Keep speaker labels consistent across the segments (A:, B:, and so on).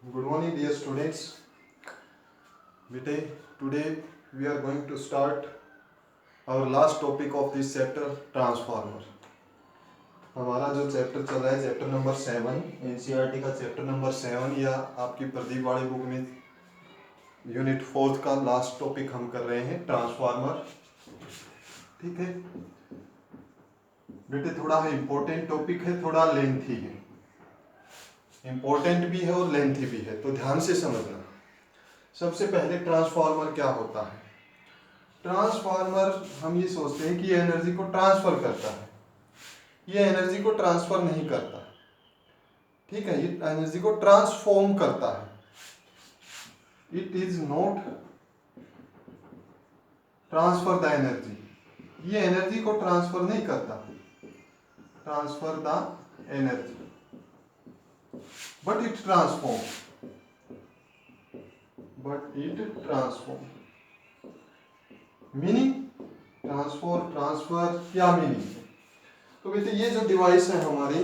A: Good morning, dear students. Today we are going to start our last topic of this chapter, transformer. हमारा जो chapter चल रहा है chapter number 7, NCERT का chapter number 7 या आपकी प्रदीप वाली बुक में यूनिट 4 का लास्ट टॉपिक हम कर रहे हैं, ट्रांसफार्मर. ठीक है बेटे, थोड़ा इम्पोर्टेंट टॉपिक है, थोड़ा लेंथी है. इम्पोर्टेंट भी है और लेंथी भी है, तो ध्यान से समझना. सबसे पहले ट्रांसफार्मर क्या होता है. ट्रांसफार्मर हम ये सोचते हैं कि ये एनर्जी को ट्रांसफर करता है. ये एनर्जी को ट्रांसफर नहीं करता. ठीक है, ये एनर्जी को ट्रांसफॉर्म करता है. It is not transfer the energy. ये एनर्जी को ट्रांसफर नहीं करता. Transfer the energy but it transform. Meaning transfer क्या मीनिंग है. तो बेटे ये जो डिवाइस है हमारी,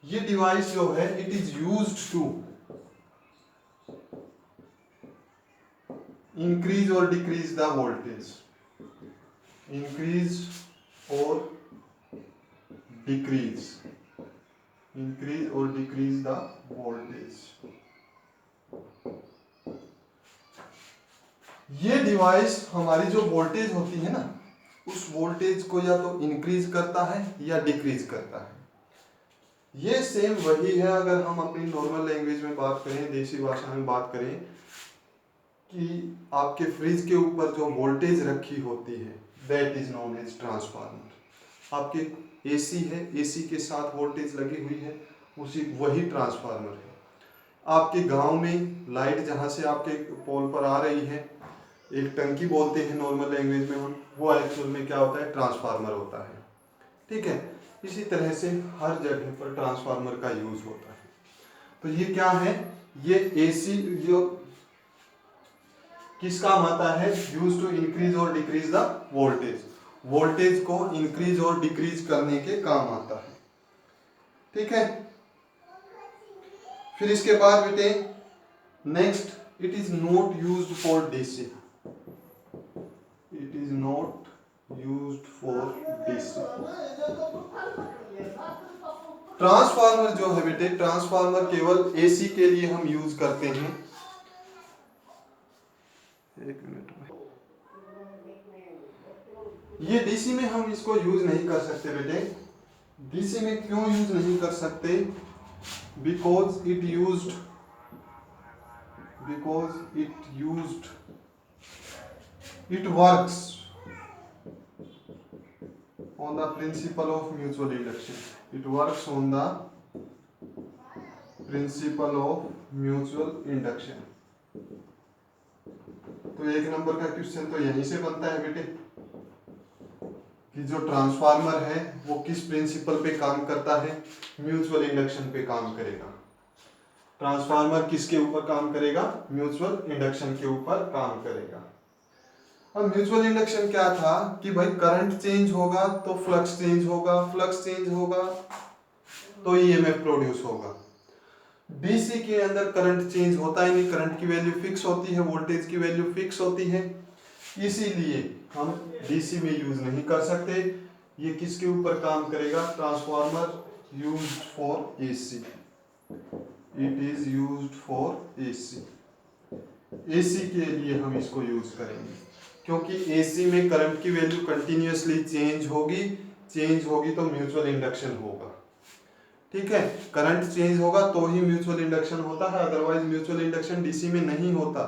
A: ये डिवाइस जो है it is used to increase और डिक्रीज द वोल्टेज. इंक्रीज और डिक्रीज द वोल्टेज. ये डिवाइस हमारी जो वोल्टेज होती है ना, उस वोल्टेज को या तो इंक्रीज करता है या डिक्रीज करता है. ये सेम वही है. अगर हम अपनी नॉर्मल लैंग्वेज में बात करें, देसी भाषा में बात करें, कि आपके फ्रिज के ऊपर जो वोल्टेज रखी होती है that is known as transformer. आपके एसी है, एसी के साथ वोल्टेज लगी हुई है, वही ट्रांसफार्मर है. आपके गांव में लाइट जहां से आपके पोल पर आ रही है, एक टंकी बोलते हैं नॉर्मल लैंग्वेज में हम, वो एक्चुअल में क्या होता है, ट्रांसफार्मर होता है. ठीक है, इसी तरह से हर जगह पर ट्रांसफार्मर का यूज होता है. तो ये क्या है, ये एसी जो किस काम आता है, यूज टू इंक्रीज और डिक्रीज द वोल्टेज. वोल्टेज को इंक्रीज और डिक्रीज करने के काम आता है. ठीक है, फिर इसके बाद बेटे next, it is not used for DC. It is not used for DC. Transformer जो है बेटे, ट्रांसफार्मर केवल एसी के लिए हम यूज करते हैं. एक मिनट में, ये डीसी में हम इसको यूज नहीं कर सकते बेटे. डीसी में क्यों यूज नहीं कर सकते, because it used it works on the principle of mutual induction. It works on the principle of mutual induction. तो एक नंबर का क्वेश्चन तो यहीं से बनता है बेटे, कि जो ट्रांसफार्मर है वो किस प्रिंसिपल पे काम करता है, म्यूचुअल इंडक्शन पे काम करेगा. ट्रांसफार्मर किसके ऊपर काम करेगा, म्यूचुअल इंडक्शन के ऊपर काम करेगा. अब म्यूचुअल इंडक्शन क्या था, कि भाई करंट चेंज होगा तो फ्लक्स चेंज होगा, फ्लक्स चेंज होगा तो ईएमएफ प्रोड्यूस होगा. डीसी के अंदर करंट चेंज होता ही नहीं, करंट की वैल्यू फिक्स होती है, वोल्टेज की वैल्यू फिक्स होती है. इसीलिए हम डीसी में यूज नहीं कर सकते. ये किसके ऊपर काम करेगा, transformer used for AC. It is used for AC. AC के लिए हम इसको यूज करेंगे, क्योंकि एसी में करंट की वैल्यू कंटिन्यूअसली चेंज होगी तो म्यूचुअल इंडक्शन होगा. ठीक है, करंट चेंज होगा तो ही म्यूचुअल इंडक्शन होता है, अदरवाइज म्यूचुअल इंडक्शन डीसी में नहीं होता.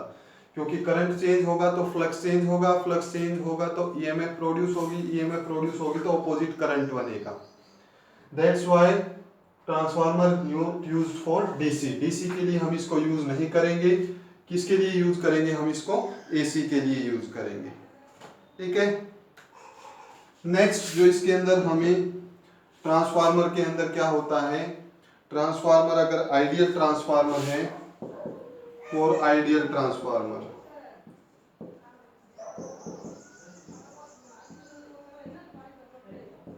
A: क्योंकि करंट चेंज होगा तो फ्लक्स चेंज होगा, फ्लक्स चेंज होगा तो ईएमएफ प्रोड्यूस होगी, ईएमएफ प्रोड्यूस होगी तो ऑपोजिट करंट बनेगा. That's why transformer used for DC. DC के लिए हम इसको यूज नहीं करेंगे. किसके लिए यूज करेंगे, हम इसको एसी के लिए यूज करेंगे. ठीक है, नेक्स्ट जो इसके अंदर हमें ट्रांसफार्मर के अंदर क्या होता है, ट्रांसफार्मर अगर आइडियल ट्रांसफार्मर है, for ideal transformer,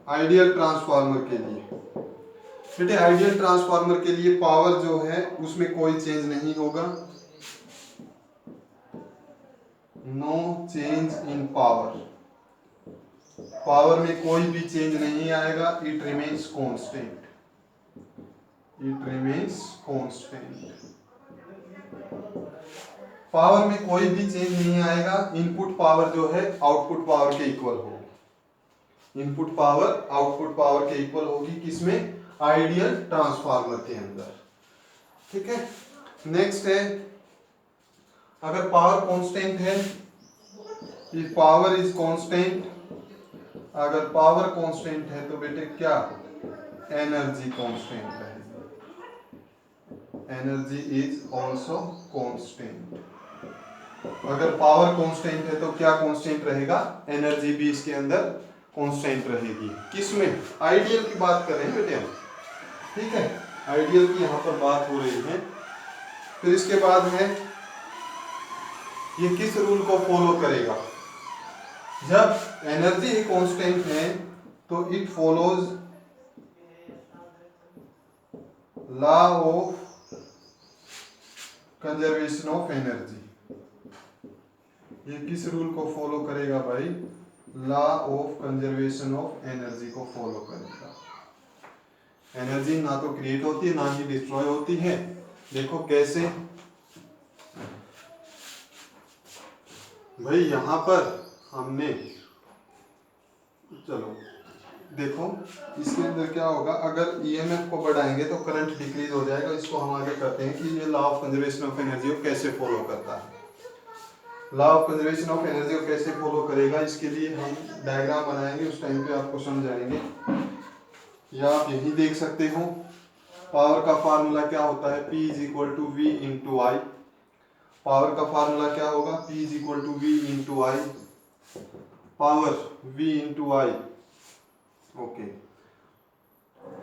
A: ideal transformer के लिए बेटे आइडियल ट्रांसफार्मर के लिए पावर जो है उसमें कोई चेंज नहीं होगा, no change in power, power में कोई भी चेंज नहीं आएगा, it remains constant, it remains constant. Power में कोई भी चेंज नहीं आएगा, इनपुट पावर जो है आउटपुट पावर के इक्वल होगी, इनपुट पावर आउटपुट पावर के इक्वल होगी, किसमें? आइडियल ट्रांसफार्मर के अंदर। ठीक है, नेक्स्ट है अगर पावर कांस्टेंट है, इफ पावर इज कांस्टेंट, अगर पावर कांस्टेंट है तो बेटे क्या? एनर्जी कांस्टेंट रहेगी, एनर्जी इज आल्सो कांस्टेंट। अगर पावर कांस्टेंट है तो क्या कांस्टेंट रहेगा? एनर्जी भी इसके अंदर कांस्टेंट रहेगी। किसमें? आइडियल की बात कर रहे हैं बेटे हम, ठीक है, आइडियल की यहाँ पर बात हो रही है। फिर इसके बाद है ये किस रूल को फॉलो करेगा? जब एनर्जी ही कांस्टेंट है तो it follows law of conservation of energy. ये किस रूल को फॉलो करेगा भाई? Law of conservation of energy को फॉलो करेगा। एनर्जी ना तो क्रिएट होती है ना ही डिस्ट्रॉय होती है। देखो कैसे भाई, यहां पर हमने, चलो देखो इसके अंदर क्या होगा, अगर ईएमएफ को बढ़ाएंगे तो करंट डिक्रीज हो जाएगा। इसको हम आगे करते हैं कि ये law of conservation of energy को कैसे फॉलो करता है। Law of conservation of energy को कैसे फॉलो करेगा, इसके लिए हम डायग्राम बनाएंगे, उस टाइम पे आपको समझाएंगे। या आप यही देख सकते हो, पावर का फार्मूला क्या होता है? P is equal to V into I. Power का फार्मूला क्या होगा? P is equal to V into I, power V into I. Okay,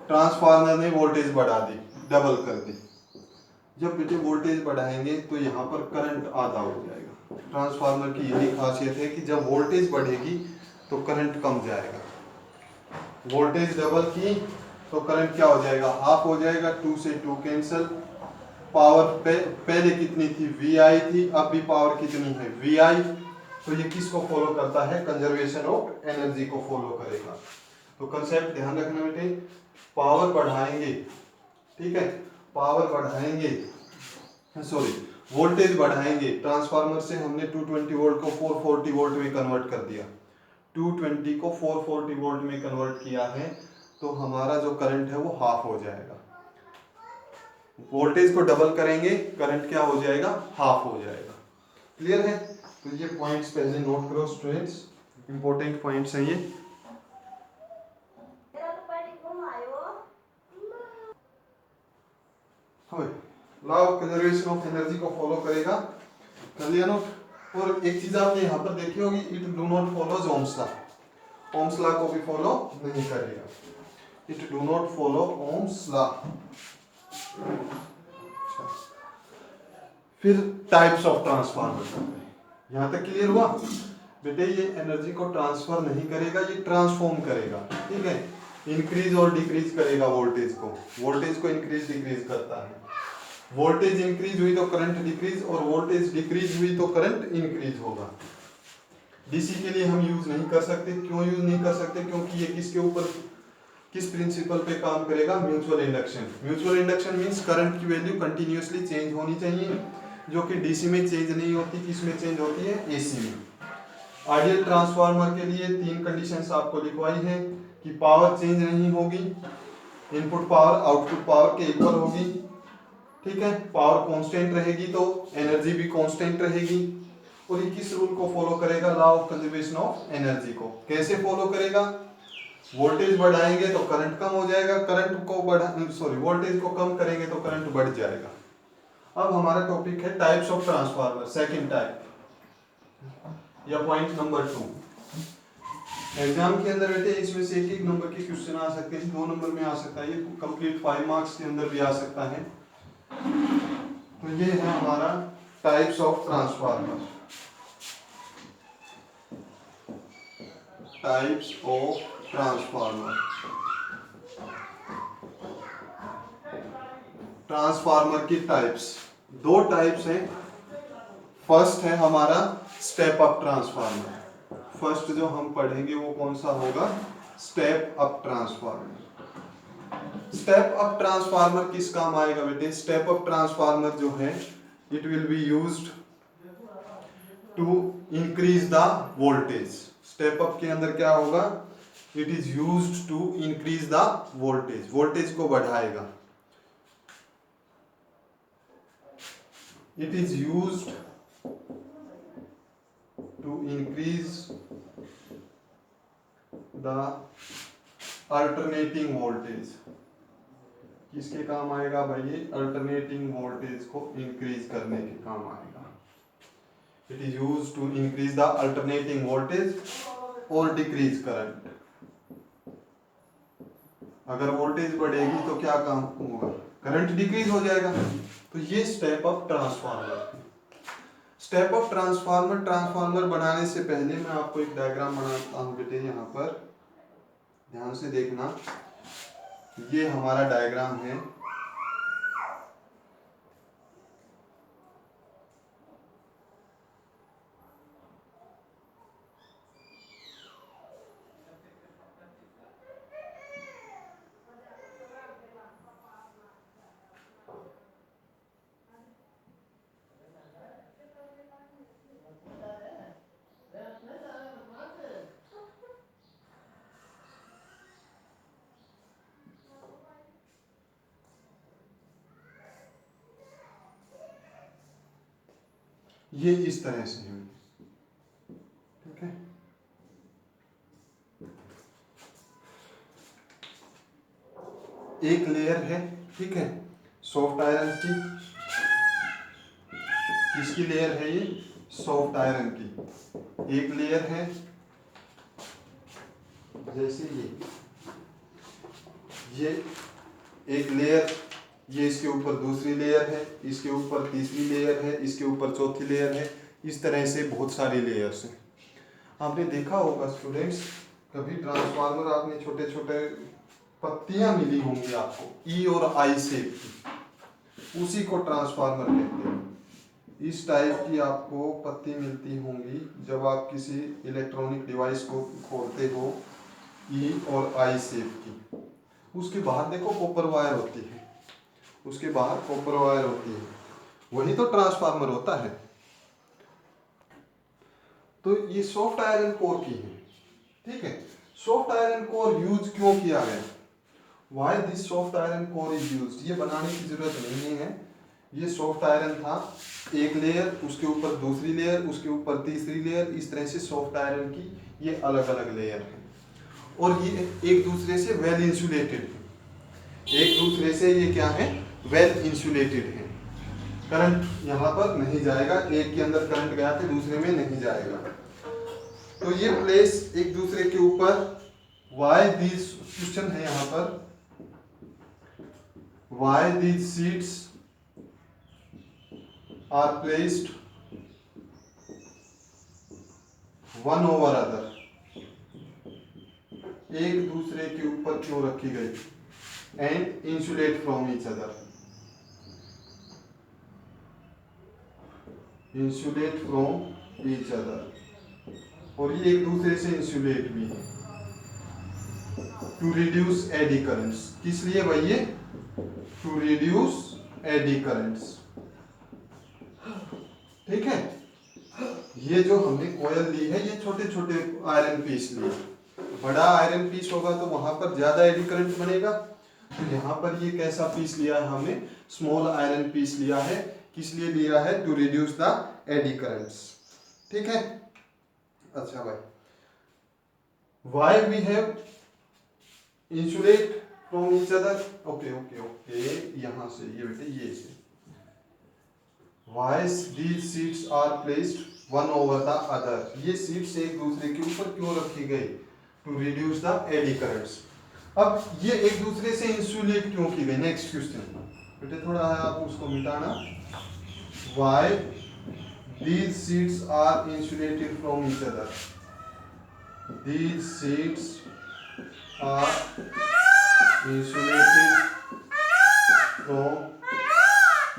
A: transformer ने वोल्टेज बढ़ा दी, डबल कर दी। जब बेटे वोल्टेज बढ़ाएंगे तो यहाँ पर करंट आधा हो जाएगा। ट्रांसफार्मर की यही खासियत है कि जब वोल्टेज बढ़ेगी तो करंट कम जाएगा। वोल्टेज डबल की तो करंट क्या हो जाएगा? हाफ हो जाएगा, 2 से 2 कैंसिल। पावर पहले कितनी थी? VI थी, अब भी पावर कितनी है? VI। तो ये किसको फॉलो करता है? कंजर्वेशन ऑफ एनर्जी को फॉलो करेगा। तो कंसेप्ट ध्यान रखना बेटे, पावर बढ़ाएंगे, ठीक है, पावर बढ़ाएंगे, सॉरी वोल्टेज बढ़ाएंगे। ट्रांसफार्मर से हमने 220 वोल्ट को 440 वोल्ट में कन्वर्ट कर दिया, 220 को 440 वोल्ट में कन्वर्ट किया है, तो हमारा जो करंट है वो हाफ हो जाएगा। वोल्टेज को डबल करेंगे, करंट क्या हो जाएगा? हाफ हो जाएगा। क्लियर है? तो ये पॉइंट्स पहले नोट करो स्टूडेंट्स, इंपॉर्टेंट पॉइंट्स हैं ये। Law of conservation of energy को फॉलो करेगा, कर लिया नोट। और एक चीज आपने यहाँ पर देखी होगी, it do not follows Ohm's law. Ohm's law को भी फॉलो नहीं करेगा, it do not follow Ohm's law. फिर टाइप्स ऑफ ट्रांसफार्मर, यहाँ तक क्लियर हुआ बेटे? ये एनर्जी को ट्रांसफर नहीं करेगा, ये ट्रांसफॉर्म करेगा, ठीक है, इंक्रीज और डिक्रीज करेगा वोल्टेज को इंक्रीज डिक्रीज करता है। वोल्टेज इंक्रीज हुई तो करंट डिक्रीज, और वोल्टेज डिक्रीज हुई तो करंट इंक्रीज होगा। डीसी के लिए हम यूज नहीं कर सकते। क्यों यूज नहीं कर सकते? क्योंकि ये किसके ऊपर, किस प्रिंसिपल पे काम करेगा? Mutual induction. Mutual induction means current की वैल्यू कंटिन्यूअसली चेंज होनी चाहिए, जो कि डीसी में चेंज नहीं होती। किसमें चेंज होती है? एसी में। आइडियल ट्रांसफार्मर के लिए 3 कंडीशंस आपको लिखवाई है कि पावर चेंज नहीं होगी, इनपुट पावर आउटपुट पावर के इक्वल होगी, ठीक है, पावर कांस्टेंट रहेगी तो एनर्जी भी कांस्टेंट रहेगी। और ये किस रूल को फॉलो करेगा? Law of conservation of energy को। कैसे फॉलो करेगा? वोल्टेज बढ़ाएंगे तो करंट कम हो जाएगा, वोल्टेज को कम करेंगे तो करंट बढ़ जाएगा। अब हमारा टॉपिक है types of transformer, second type या पॉइंट नंबर 2। एग्जाम के अंदर बेटे इसमें से एक नंबर के क्वेश्चन आ सकते हैं, 2 नंबर में आ सकता है, ये कंप्लीट 5 मार्क्स के अंदर भी आ सकता है। तो ये है हमारा types of transformer, types of transformer. Transformer की टाइप्स, दो टाइप्स हैं। फर्स्ट है हमारा स्टेप अप ट्रांसफार्मर। फर्स्ट जो हम पढ़ेंगे वो कौन सा होगा? Step up transformer. Step up transformer किस काम आएगा बेटे? स्टेप अप ट्रांसफार्मर जो है it will be used to increase the voltage. Step up के अंदर क्या होगा? It is used to increase the voltage, voltage को बढ़ाएगा। It is used to increase the alternating voltage. किसके काम आएगा भाई? ये अल्टरनेटिंग वोल्टेज को इंक्रीज करने के काम आएगा। It is used to increase the alternating voltage और डिक्रीज करंट। अगर वोल्टेज बढ़ेगी तो क्या काम होगा? करंट डिक्रीज हो जाएगा। तो ये step up transformer. Step up transformer बनाने से पहले मैं आपको एक डायग्राम बनाता हूं बेटे। यहाँ पर ध्यान से देखना, ये हमारा डायग्राम है। ये इस तरह से है, ठीक है। एक लेयर है, ठीक है, सॉफ्ट आयरन की। किसकी लेयर है ये? सॉफ्ट आयरन की। एक लेयर है जैसे ये एक लेयर, ये इसके ऊपर दूसरी लेयर है, इसके ऊपर तीसरी लेयर है, इसके ऊपर चौथी लेयर है। इस तरह से बहुत सारी लेयर्स हैं। आपने देखा होगा स्टूडेंट्स, कभी ट्रांसफार्मर आपने छोटे छोटे पत्तियां मिली होंगी आपको, ई और आई शेप की, उसी को ट्रांसफार्मर कहते हैं। इस टाइप की आपको पत्ती मिलती होंगी जब आप किसी इलेक्ट्रॉनिक डिवाइस को खोलते हो, ई और आई शेप की। उसके बाहर देखो कॉपर वायर होती है, उसके बाहर कॉपर वायर होती है, वही तो ट्रांसफार्मर होता है। तो ये सॉफ्ट आयरन कोर की है, ठीक है। सॉफ्ट आयरन कोर यूज क्यों किया गया? Why this soft iron core is used? ये बनाने की जरूरत नहीं है। ये सॉफ्ट आयरन था, एक लेयर, उसके ऊपर दूसरी लेयर, उसके ऊपर तीसरी लेयर, इस तरह से सॉफ्ट आयरन की ये अलग अलग लेयर है। और ये एक दूसरे से वेल इंसुलेटेड है। एक दूसरे से ये क्या है? वेल इंसुलेटेड है। करंट यहाँ पर नहीं जाएगा, एक के अंदर करंट गया तो दूसरे में नहीं जाएगा। तो ये प्लेस एक दूसरे के ऊपर, वाई दिस, क्वेश्चन है यहाँ पर, why this sheets are placed one over other. एक दूसरे के ऊपर क्यों रखी गई? And insulate from each other, insulate from each other. और ये एक दूसरे से इंसुलेट भी है। टू रिड्यूस एडी करंट्स, किस लिए भाई? ये टू रिड्यूस एडी करंट्स, ठीक है। ये जो हमने कोयल ली है, ये छोटे छोटे आयरन पीस लिए। बड़ा आयरन पीस होगा तो वहां पर ज्यादा एडी करंट बनेगा। तो यहाँ पर ये कैसा पीस लिया है हमने? स्मॉल आयरन पीस लिया है। किस लिए लिया है? To reduce the eddy currents, ठीक है। अच्छा भाई, why we have insulate from each other. Okay okay okay, यहां से ये बेटे ये से why these sheets are placed one over the other. ये सीट्स एक दूसरे के ऊपर क्यों रखी गई? To reduce the eddy currents. अब ये एक दूसरे से इंसुलेट क्यों की गई? नेक्स्ट क्वेश्चन बेटे, थोड़ा है आप उसको मिटाना। Why these sheets are insulated from each other. These sheets are insulated from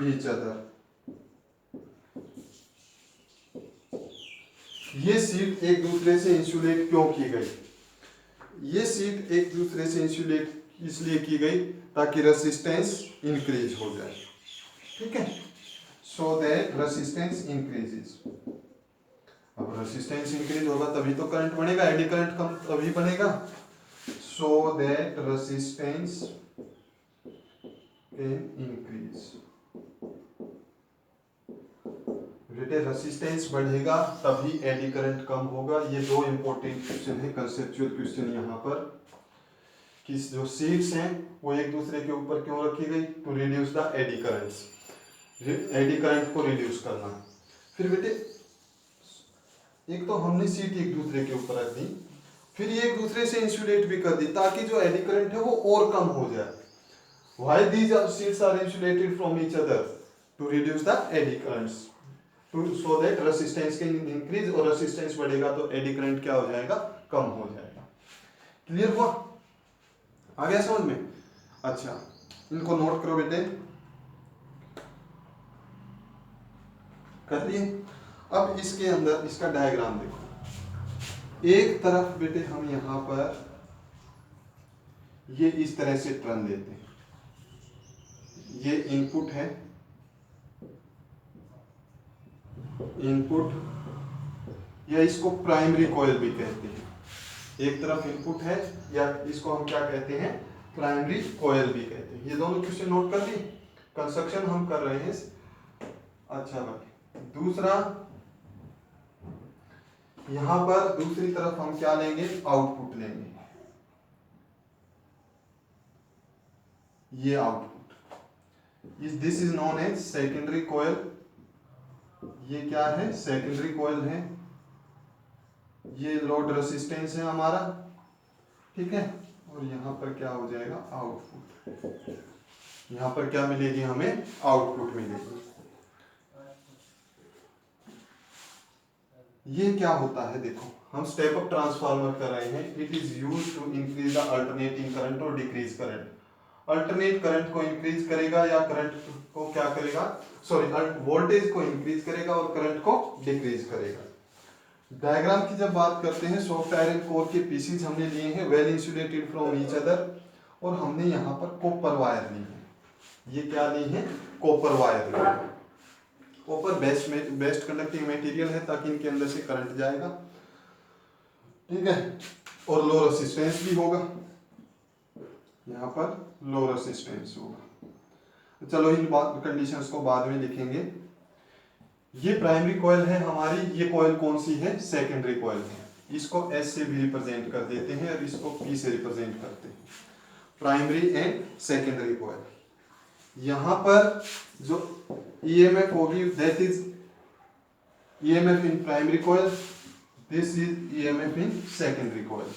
A: each other. ये शीट एक दूसरे से इंसुलेट क्यों की गई? ये शीट एक दूसरे से इंसुलेट इसलिए की गई ताकि रेसिस्टेंस इंक्रीज हो जाए, ठीक है, सो दैट रेसिस्टेंस इंक्रीजेस। अब रेसिस्टेंस इंक्रीज होगा तभी तो करंट बढ़ेगा, एडी करंट कम तभी बनेगा, सो दैट रेसिस्टेंस कैन इंक्रीज। बेटे रेसिस्टेंस बढ़ेगा तभी एडी करंट कम होगा। ये दो इंपॉर्टेंट क्वेश्चन है, कंसेप्चुअल क्वेश्चन यहाँ पर, कि जो शीट्स हैं वो एक दूसरे के ऊपर क्यों रखी गई? To reduce the eddy currents, eddy current को रिड्यूस करना। फिर बेटे एक तो हमने शीट एक दूसरे के ऊपर रख दी, फिर ये एक दूसरे से इंसुलेट भी कर दी ताकि जो एडी करंट है वो और कम हो जाए। Why these sheets are insulated from each other? To reduce the eddy currents, so that resistance can increase, और रेसिस्टेंस बढ़ेगा तो एडी करंट क्या हो जाएगा? कम हो जाएगा। क्लियर हुआ? आ गया समझ में? अच्छा, इनको नोट करो बेटे, कर लिए? अब इसके अंदर इसका डायग्राम देखो। एक तरफ बेटे हम यहां पर ये इस तरह से टर्न देते हैं, ये इनपुट है, इनपुट, या इसको प्राइमरी कॉइल भी कहते हैं। एक तरफ इनपुट है, या इसको हम क्या कहते हैं? प्राइमरी कॉइल भी कहते हैं। ये दोनों क्वेश्चन नोट कर लिए? कंस्ट्रक्शन हम कर रहे हैं। अच्छा भाई, दूसरा यहां पर दूसरी तरफ हम क्या लेंगे? आउटपुट लेंगे, ये output, this is known as secondary coil. ये क्या है? सेकेंडरी कॉइल है। ये लोड रेसिस्टेंस है हमारा, ठीक है, और यहाँ पर क्या हो जाएगा? आउटपुट। यहाँ पर क्या मिलेगी हमें? आउटपुट मिलेगी। ये क्या होता है? देखो, हम स्टेप अप ट्रांसफार्मर कर रहे हैं। It is used to increase the alternating current और डिक्रीज करंट। अल्टरनेट करंट को इंक्रीज करेगा या करंट को क्या करेगा? सॉरी, वोल्टेज को इंक्रीज करेगा और करंट को डिक्रीज करेगा। डायग्राम की जब बात करते हैं, सॉफ्ट आयरन कोर के पीसीज हमने लिए हैं, well insulated from each other, और हमने यहाँ पर कॉपर वायर ली है। ये क्या ली है? कॉपर वायर ली है। कॉपर बेस्ट कंडक्टिंग मटेरियल है ताकि इनके अंदर से करंट जाएगा, ठीक है, और लो रेसिस्टेंस भी होगा। यहाँ पर लो रेसिस्टेंस होगा। चलो इन कंडीशंस को बाद में लिखेंगे। ये प्राइमरी कॉइल है हमारी। ये कॉइल कौन सी है? सेकेंडरी कॉइल है। इसको S से भी रिप्रेजेंट कर देते हैं और इसको P से रिप्रेजेंट करते हैं, प्राइमरी एंड सेकेंडरी कॉइल। यहाँ पर जो EMF होगी, that is EMF in primary coil, this is EMF in secondary coil.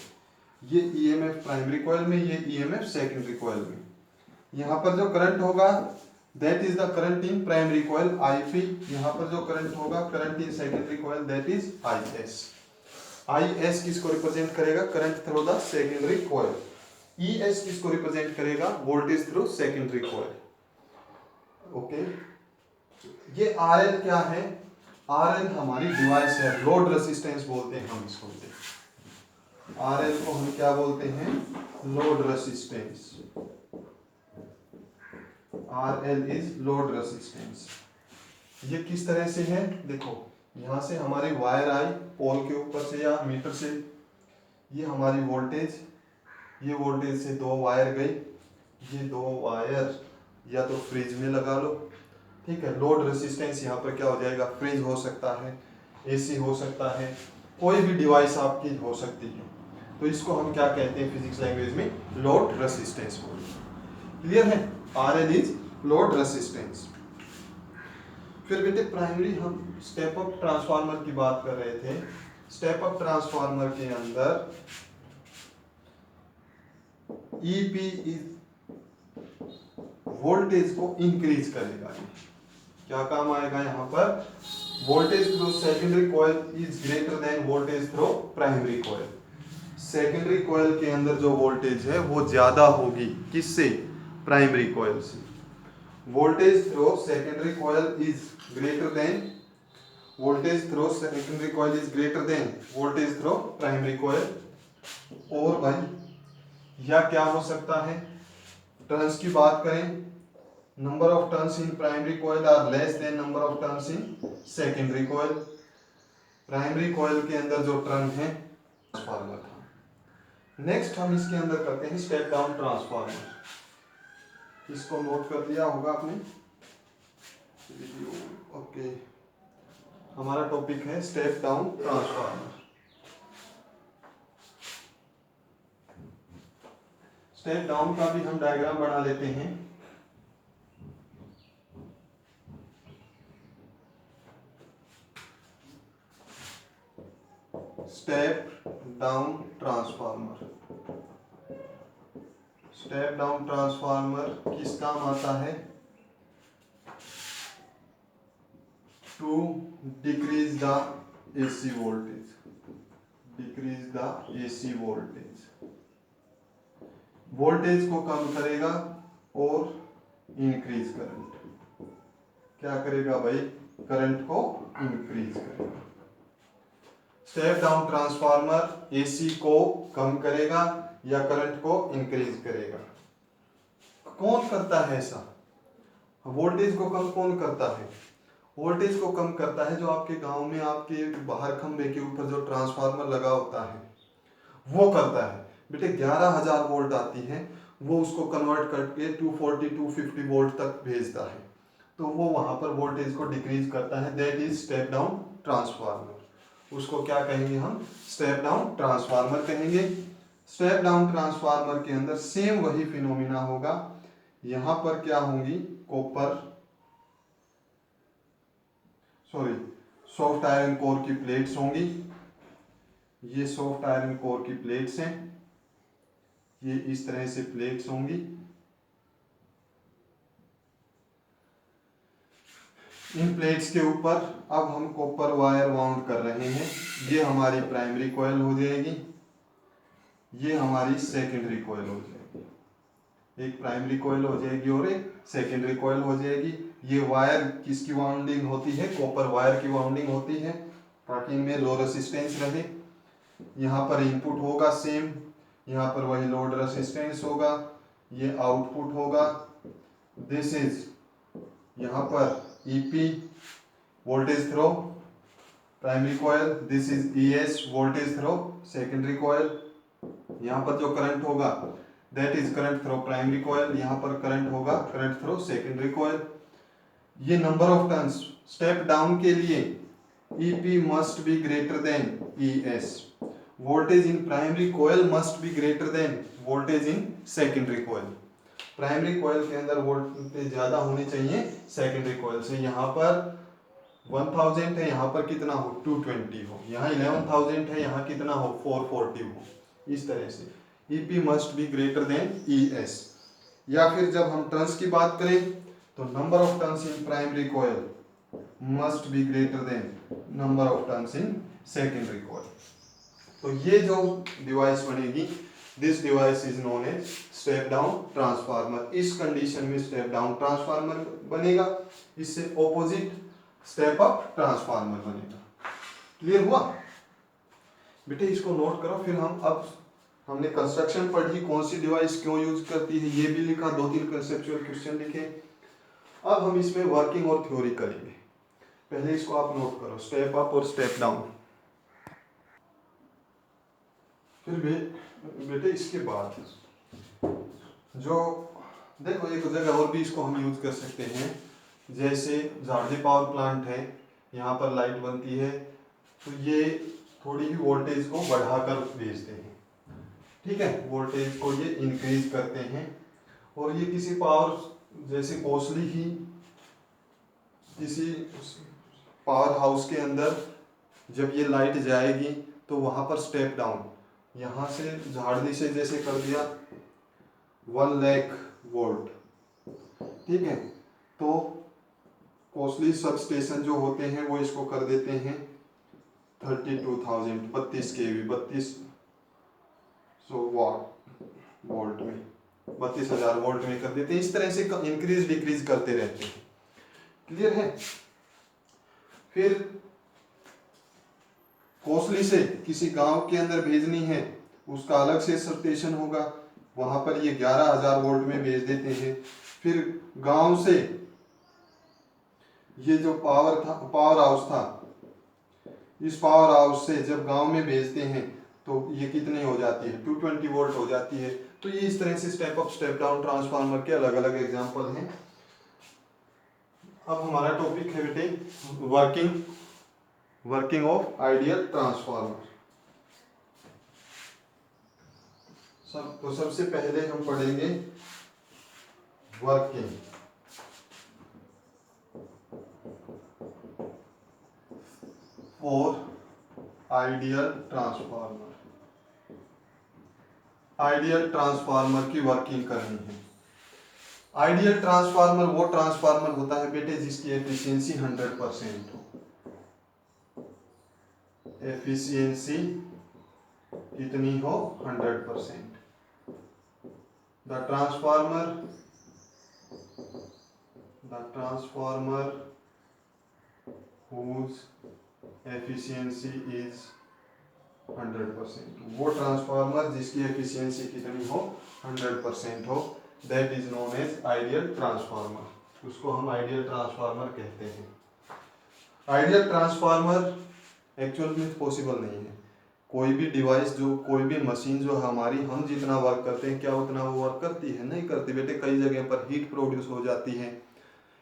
A: ये EMF प्राइमरी कॉइल में, ये EMF सेकेंडरी कॉइल में। यहाँ पर जो करंट होगा that is the current in primary coil IP। यहाँ पर जो करंट होगा current in secondary coil that is IS। IS किसको रिप्रेजेंट करेगा? Current through the secondary coil. ES किसको रिप्रेजेंट करेगा? Voltage through secondary coil. Okay, ये RL क्या है? RL हमारी डिवाइस है, लोड रेसिस्टेंस बोलते हैं हम इसको। RL को हम क्या बोलते हैं? Load resistance. RL is load resistance. ये किस तरह से है? देखो, यहाँ से हमारी वायर आई पोल के ऊपर से या मीटर से, ये हमारी वोल्टेज, ये वोल्टेज से दो वायर गई, ये दो वायर या तो फ्रिज में लगा लो, ठीक है। लोड रेसिस्टेंस यहाँ पर क्या हो जाएगा? फ्रिज हो सकता है, AC हो सकता है, कोई भी डिवाइस आपकी हो सकती है। तो इसको हम क्या कहते हैं फिजिक्स लैंग्वेज में? लोड रेसिस्टेंस बोलते हैं। क्लियर है? RL is load resistance. फिर बेटे प्राइमरी, हम स्टेप अप ट्रांसफार्मर की बात कर रहे थे। स्टेप अप ट्रांसफार्मर के अंदर EP इज वोल्टेज को इंक्रीज करेगा। क्या काम आएगा यहाँ पर? Voltage through secondary coil is greater than voltage through primary coil. Secondary coil के अंदर जो वोल्टेज है वो ज्यादा होगी, किससे? प्राइमरी कॉइल से। voltage through secondary coil is greater than voltage through secondary coil is greater than voltage through primary coil, और भाई या क्या हो सकता है, टर्न्स की बात करें, number of turns in primary coil are less than number of turns in secondary coil. Primary coil के अंदर जो टर्न है ट्रांसफार्मर था। नेक्स्ट हम इसके अंदर करते हैं स्टेप डाउन ट्रांसफार्मर। इसको नोट कर लिया होगा आपने, ओके। हमारा टॉपिक है step down transformer. Step down का भी हम डायग्राम बना लेते हैं। Step down transformer, step down transformer किस काम आता है, to decrease the AC voltage, decrease the AC voltage, voltage को कम करेगा और इंक्रीज करंट, क्या करेगा भाई, करंट को इंक्रीज करेगा। स्टेप डाउन ट्रांसफार्मर AC को कम करेगा या करंट को इंक्रीज करेगा। कौन करता है ऐसा, वोल्टेज को कम कौन करता है, वोल्टेज को कम करता है जो आपके गांव में आपके बाहर खंबे के ऊपर जो ट्रांसफार्मर लगा होता है वो करता है। बेटे 11,000 वोल्ट आती है, वो उसको कन्वर्ट करके 240 250 वोल्ट तक भेजता है, तो वो वहां पर वोल्टेज को डिक्रीज करता है, that is step down transformer. उसको क्या कहेंगे हम, स्टेप डाउन ट्रांसफार्मर कहेंगे। स्टेप डाउन ट्रांसफार्मर के अंदर सेम वही फिनोमिना होगा। यहां पर क्या होंगी, कॉपर सॉफ्ट आयरन कोर की प्लेट्स होंगी, ये सॉफ्ट आयरन कोर की प्लेट्स हैं, ये इस तरह से प्लेट्स होंगी। इन प्लेट्स के ऊपर अब हम कॉपर वायर वाउंड कर रहे हैं। ये हमारी प्राइमरी कॉइल हो जाएगी, ये हमारी सेकेंडरी कॉइल हो जाएगी, एक प्राइमरी कॉइल हो जाएगी और एक सेकेंडरी कॉइल हो जाएगी। ये वायर किसकी वाउंडिंग होती है, कॉपर वायर की वाउंडिंग होती है, ताकि इनमें लो रेसिस्टेंस रहे। यहाँ पर इनपुट होगा सेम, यहाँ पर वही लोड रेसिस्टेंस होगा, ये आउटपुट होगा। दिस इज यहाँ पर EP voltage through primary coil, this is ES voltage through secondary coil. यहाँ पर जो करंट होगा that is current through primary coil, यहाँ पर करंट होगा करंट थ्रो सेकेंडरी कॉइल। ये number of turns step down के लिए EP must be greater than ES, voltage in primary coil must be greater than voltage in secondary coil. Primary coil के अंदर voltage ज्यादा होनी चाहिए secondary coil से। यहाँ पर 1000 है, यहाँ पर कितना हो 220 हो, यहाँ 11,000 है, यहाँ कितना हो 440 हो, इस तरह से EP must be greater than ES। या फिर जब हम टर्न्स की बात करें तो number of turns in primary coil must be greater than number of turns in secondary coil. तो ये जो डिवाइस बनेगी, this device is known as step down transformer. इस कंडीशन में स्टेप डाउन ट्रांसफार्मर बनेगा, इससे ऑपोजिट स्टेप अप ट्रांसफार्मर बनेगा। Clear हुआ बेटे, इसको नोट करो। फिर हम अब हमने कंस्ट्रक्शन पढ़ी, कौन सी डिवाइस क्यों यूज करती है ये भी लिखा, 2-3 कंसेप्चुअल क्वेश्चन लिखे। अब हम इसमें वर्किंग और थ्योरी करेंगे। पहले इसको आप नोट करो, स्टेप अप और स्टेप डाउन। फिर बेटे इसके बाद जो देखो, एक जगह और भी इसको हम यूज कर सकते हैं, जैसे झाड़ली पावर प्लांट है, यहाँ पर लाइट बनती है, तो ये थोड़ी ही वोल्टेज को बढ़ाकर भेजते हैं, ठीक है, वोल्टेज को ये इंक्रीज करते हैं। और ये किसी पावर जैसे कोसली ही किसी पावर हाउस के अंदर जब ये लाइट जाएगी तो वहां पर स्टेप डाउन, यहाँ से झाड़ली से जैसे कर दिया 1 लाख वोल्ट, ठीक है, तो कोसली सब स्टेशन जो होते हैं वो इसको कर देते हैं 32,000 32 kV 3200 वोल्ट में, 32,000 वोल्ट में कर देते हैं। इस तरह से इंक्रीज डिक्रीज करते रहते हैं। क्लियर है। फिर कोसली से किसी गांव के अंदर भेजनी है, उसका अलग से सबस्टेशन होगा, वहां पर ये 11,000 वोल्ट में भेज देते हैं। फिर गांव से ये जो पावर हाउस था, इस पावर हाउस से जब गांव में भेजते हैं तो ये कितनी हो जाती है, 220 वोल्ट हो जाती है। तो ये इस तरह से step up step down transformer के अलग अलग एग्जांपल हैं। अब हमारा टॉपिक है बेटे वर्किंग ऑफ आइडियल ट्रांसफार्मर। सबसे पहले हम पढ़ेंगे working for ideal transformer. Ideal transformer की वर्किंग करनी है। आइडियल ट्रांसफार्मर वो ट्रांसफार्मर होता है बेटे जिसकी एफिशिएंसी 100% हो। एफिशिएंसी कितनी हो, 100%। The transformer whose efficiency is 100%, वो ट्रांसफार्मर जिसकी एफिशिएंसी कितनी हो, 100% हो, that is known as ideal transformer. उसको हम आइडियल ट्रांसफार्मर कहते हैं। आइडियल ट्रांसफार्मर एक्चुअल में पॉसिबल नहीं है। कोई भी डिवाइस जो कोई भी मशीन जो हमारी हम जितना वर्क करते हैं क्या उतना वो वर्क करती है, नहीं करती बेटे। कई जगह पर हीट प्रोड्यूस हो जाती है,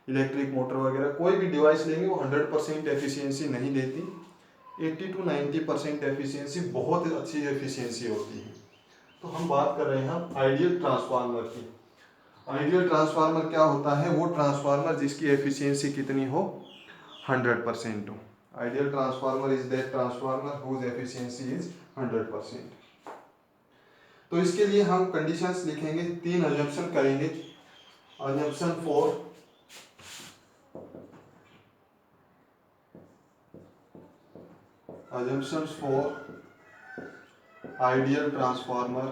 A: इलेक्ट्रिक मोटर वगैरह कोई भी डिवाइस लेंगे वो 100% एफिशिएंसी नहीं देती। 80 to 90% एफिशिएंसी बहुत अच्छी एफिशिएंसी होती है। तो हम बात कर रहे हैं आइडियल ट्रांसफार्मर की। आइडियल ट्रांसफार्मर क्या होता है, वो ट्रांसफार्मर जिसकी एफिशिएंसी कितनी हो, 100% हो। Ideal transformer is that transformer whose efficiency is 100%। तो इसके लिए हम कंडीशंस लिखेंगे, 3 अजम्पशन करेंगे। Assumption for assumptions for ideal transformer.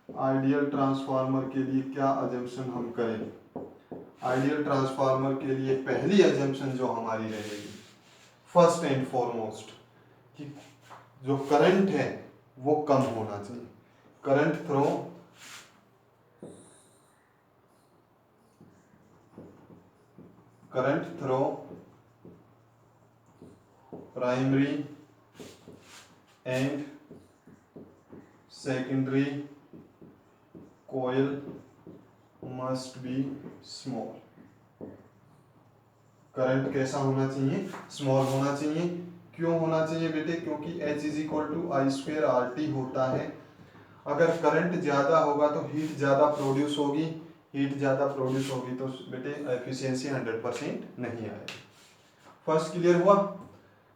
A: Ideal transformer के लिए क्या अजम्पशन हम करें। आइडियल ट्रांसफार्मर के लिए पहली अजम्पशन जो हमारी रहेगी, फर्स्ट एंड फॉरमोस्ट, कि जो करंट है वो कम होना चाहिए। Current through primary and secondary coil must be small। Current कैसा होना चाहिए, स्मॉल होना चाहिए। क्यों होना चाहिए बेटे, क्योंकि H is equal to I²RT होता है। अगर करंट ज्यादा होगा तो हीट ज्यादा प्रोड्यूस होगी, हीट ज्यादा प्रोड्यूस होगी तो बेटे एफिशिएंसी 100% नहीं आएगी। फर्स्ट क्लियर हुआ।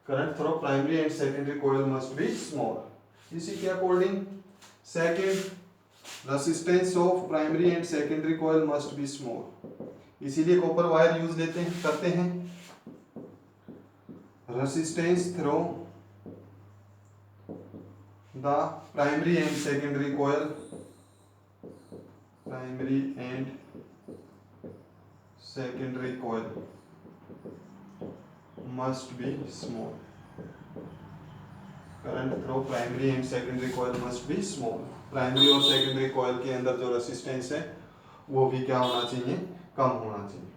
A: Current through primary and secondary coil must be small. इसी के according second, resistance of primary and secondary coil must be small. इसीलिए कॉपर वायर यूज करते हैं। Resistance through the primary and secondary coil, primary and secondary coil must be small. Current through primary and secondary coil must be small. Primary और secondary coil के अंदर जो resistance है वो भी क्या होना चाहिए, कम होना चाहिए।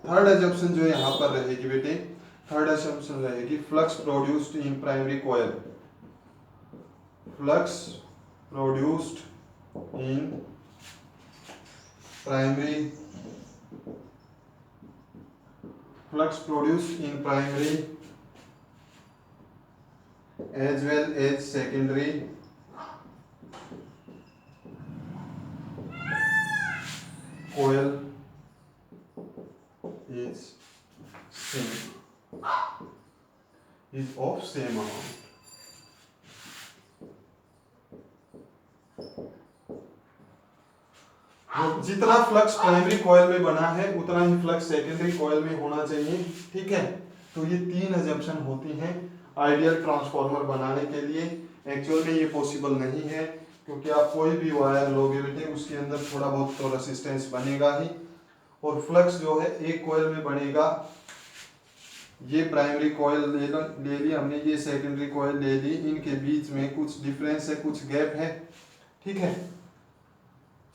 A: थर्ड अजम्पशन जो यहाँ पर रहेगी बेटे, थर्ड अजम्पशन रहेगी flux produced in primary coil. Flux produced in primary, flux produced in primary as well as secondary coil is of same amount। जितना फ्लक्स प्राइमरी कॉइल में बना है उतना ही फ्लक्स सेकेंडरी कॉइल में होना चाहिए। ठीक है, तो ये 3 अजम्पशन होती हैं आइडियल ट्रांसफार्मर बनाने के लिए। एक्चुअल में ये पॉसिबल नहीं है क्योंकि आप कोई भी वायर लोगे बेटे उसके अंदर थोड़ा बहुत तो रेसिस्टेंस बनेगा ही, और फ्लक्स जो है एक कॉइल में बनेगा। ये प्राइमरी कॉइल ले ली हमने, ये सेकेंडरी कॉइल ले ली, इनके बीच में कुछ डिफरेंस है, कुछ गैप है, ठीक है।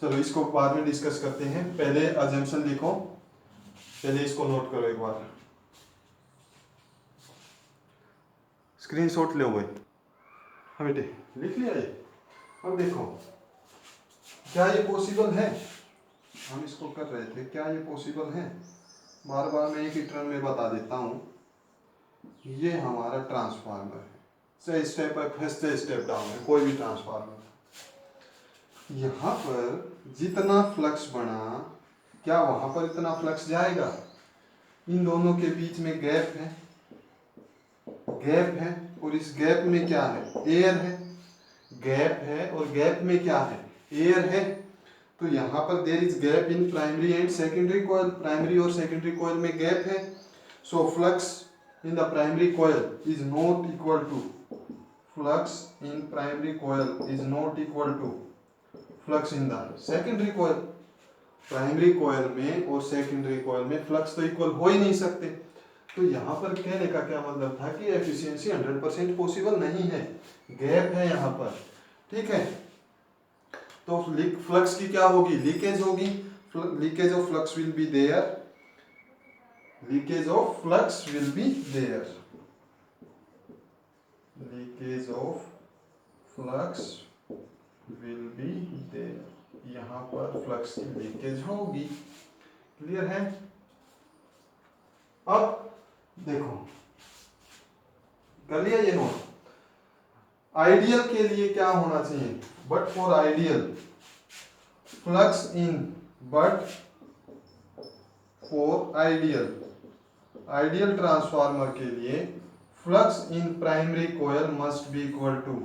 A: चलो इसको बाद में डिस्कस करते हैं, पहले अजम्पशन लिखो, पहले इसको नोट करो एक बार, स्क्रीनशॉट लो भाई। हाँ बेटे लिख लिया ये। अब देखो क्या ये पॉसिबल है, हम इसको कर रहे थे, क्या ये पॉसिबल है, बार बार मैं एक ही टर्म में बता देता हूँ। ये हमारा ट्रांसफार्मर है, से स्टेप अप है से स्टेप डाउन है, कोई भी ट्रांसफार्मर। यहाँ पर जितना फ्लक्स बना, क्या वहाँ पर इतना फ्लक्स जाएगा? इन दोनों के बीच में गैप है, गैप है, और इस गैप में क्या है? एयर है। गैप है और गैप में क्या है? एयर है। तो यहाँ पर there is gap in primary and secondary coil, primary और सेकेंडरी कॉइल में गैप है। So flux in the primary coil is not equal to, flux in primary coil is not equal to flux in the secondary coil. Primary coil में और secondary coil में flux तो equal हो ही नहीं सकते। तो यहाँ पर कहने का क्या मतलब था कि एफिशिएंसी 100% पॉसिबल नहीं है, गैप है यहाँ पर, ठीक है। तो फ्लक्स की क्या होगी? लीकेज होगी, leakage of flux will be there, leakage of flux will be there, leakage of flux will be there, यहाँ पर फ्लक्स की लीकेज होगी। क्लियर है? अब देखो कर लिया ये नोट। आइडियल के लिए क्या होना चाहिए? But for ideal flux in, but for ideal, ideal transformer के लिए flux in primary coil must be equal to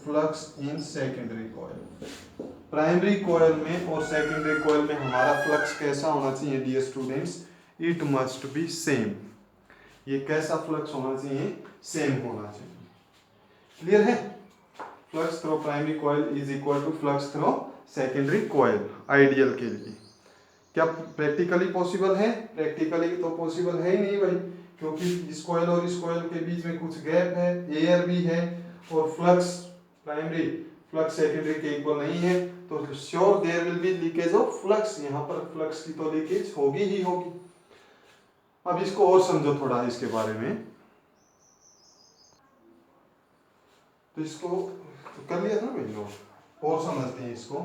A: flux in secondary coil. Primary coil में और सेकेंडरी कॉइल में हमारा फ्लक्स कैसा होना चाहिए dear students? It must be same. ये कैसा फ्लक्स होना चाहिए? सेम होना चाहिए। क्लियर है? Flux through primary coil is equal to flux through secondary coil ideal के लिए। क्या प्रैक्टिकली पॉसिबल है? प्रैक्टिकली तो पॉसिबल है ही नहीं भाई, क्योंकि इस कॉइल और इस कॉइल के बीच में कुछ गैप है, एयर भी है, और फ्लक्स प्राइमरी फ्लक्स सेकेंडरी के इक्वल नहीं है, तो sure there will be leakage of flux. यहाँ पर फ्लक्स की तो लीकेज होगी ही होगी। अब इसको और समझो थोड़ा इसके बारे में, तो इसको तो कर लिया था ना भाई नोट, और समझते हैं इसको।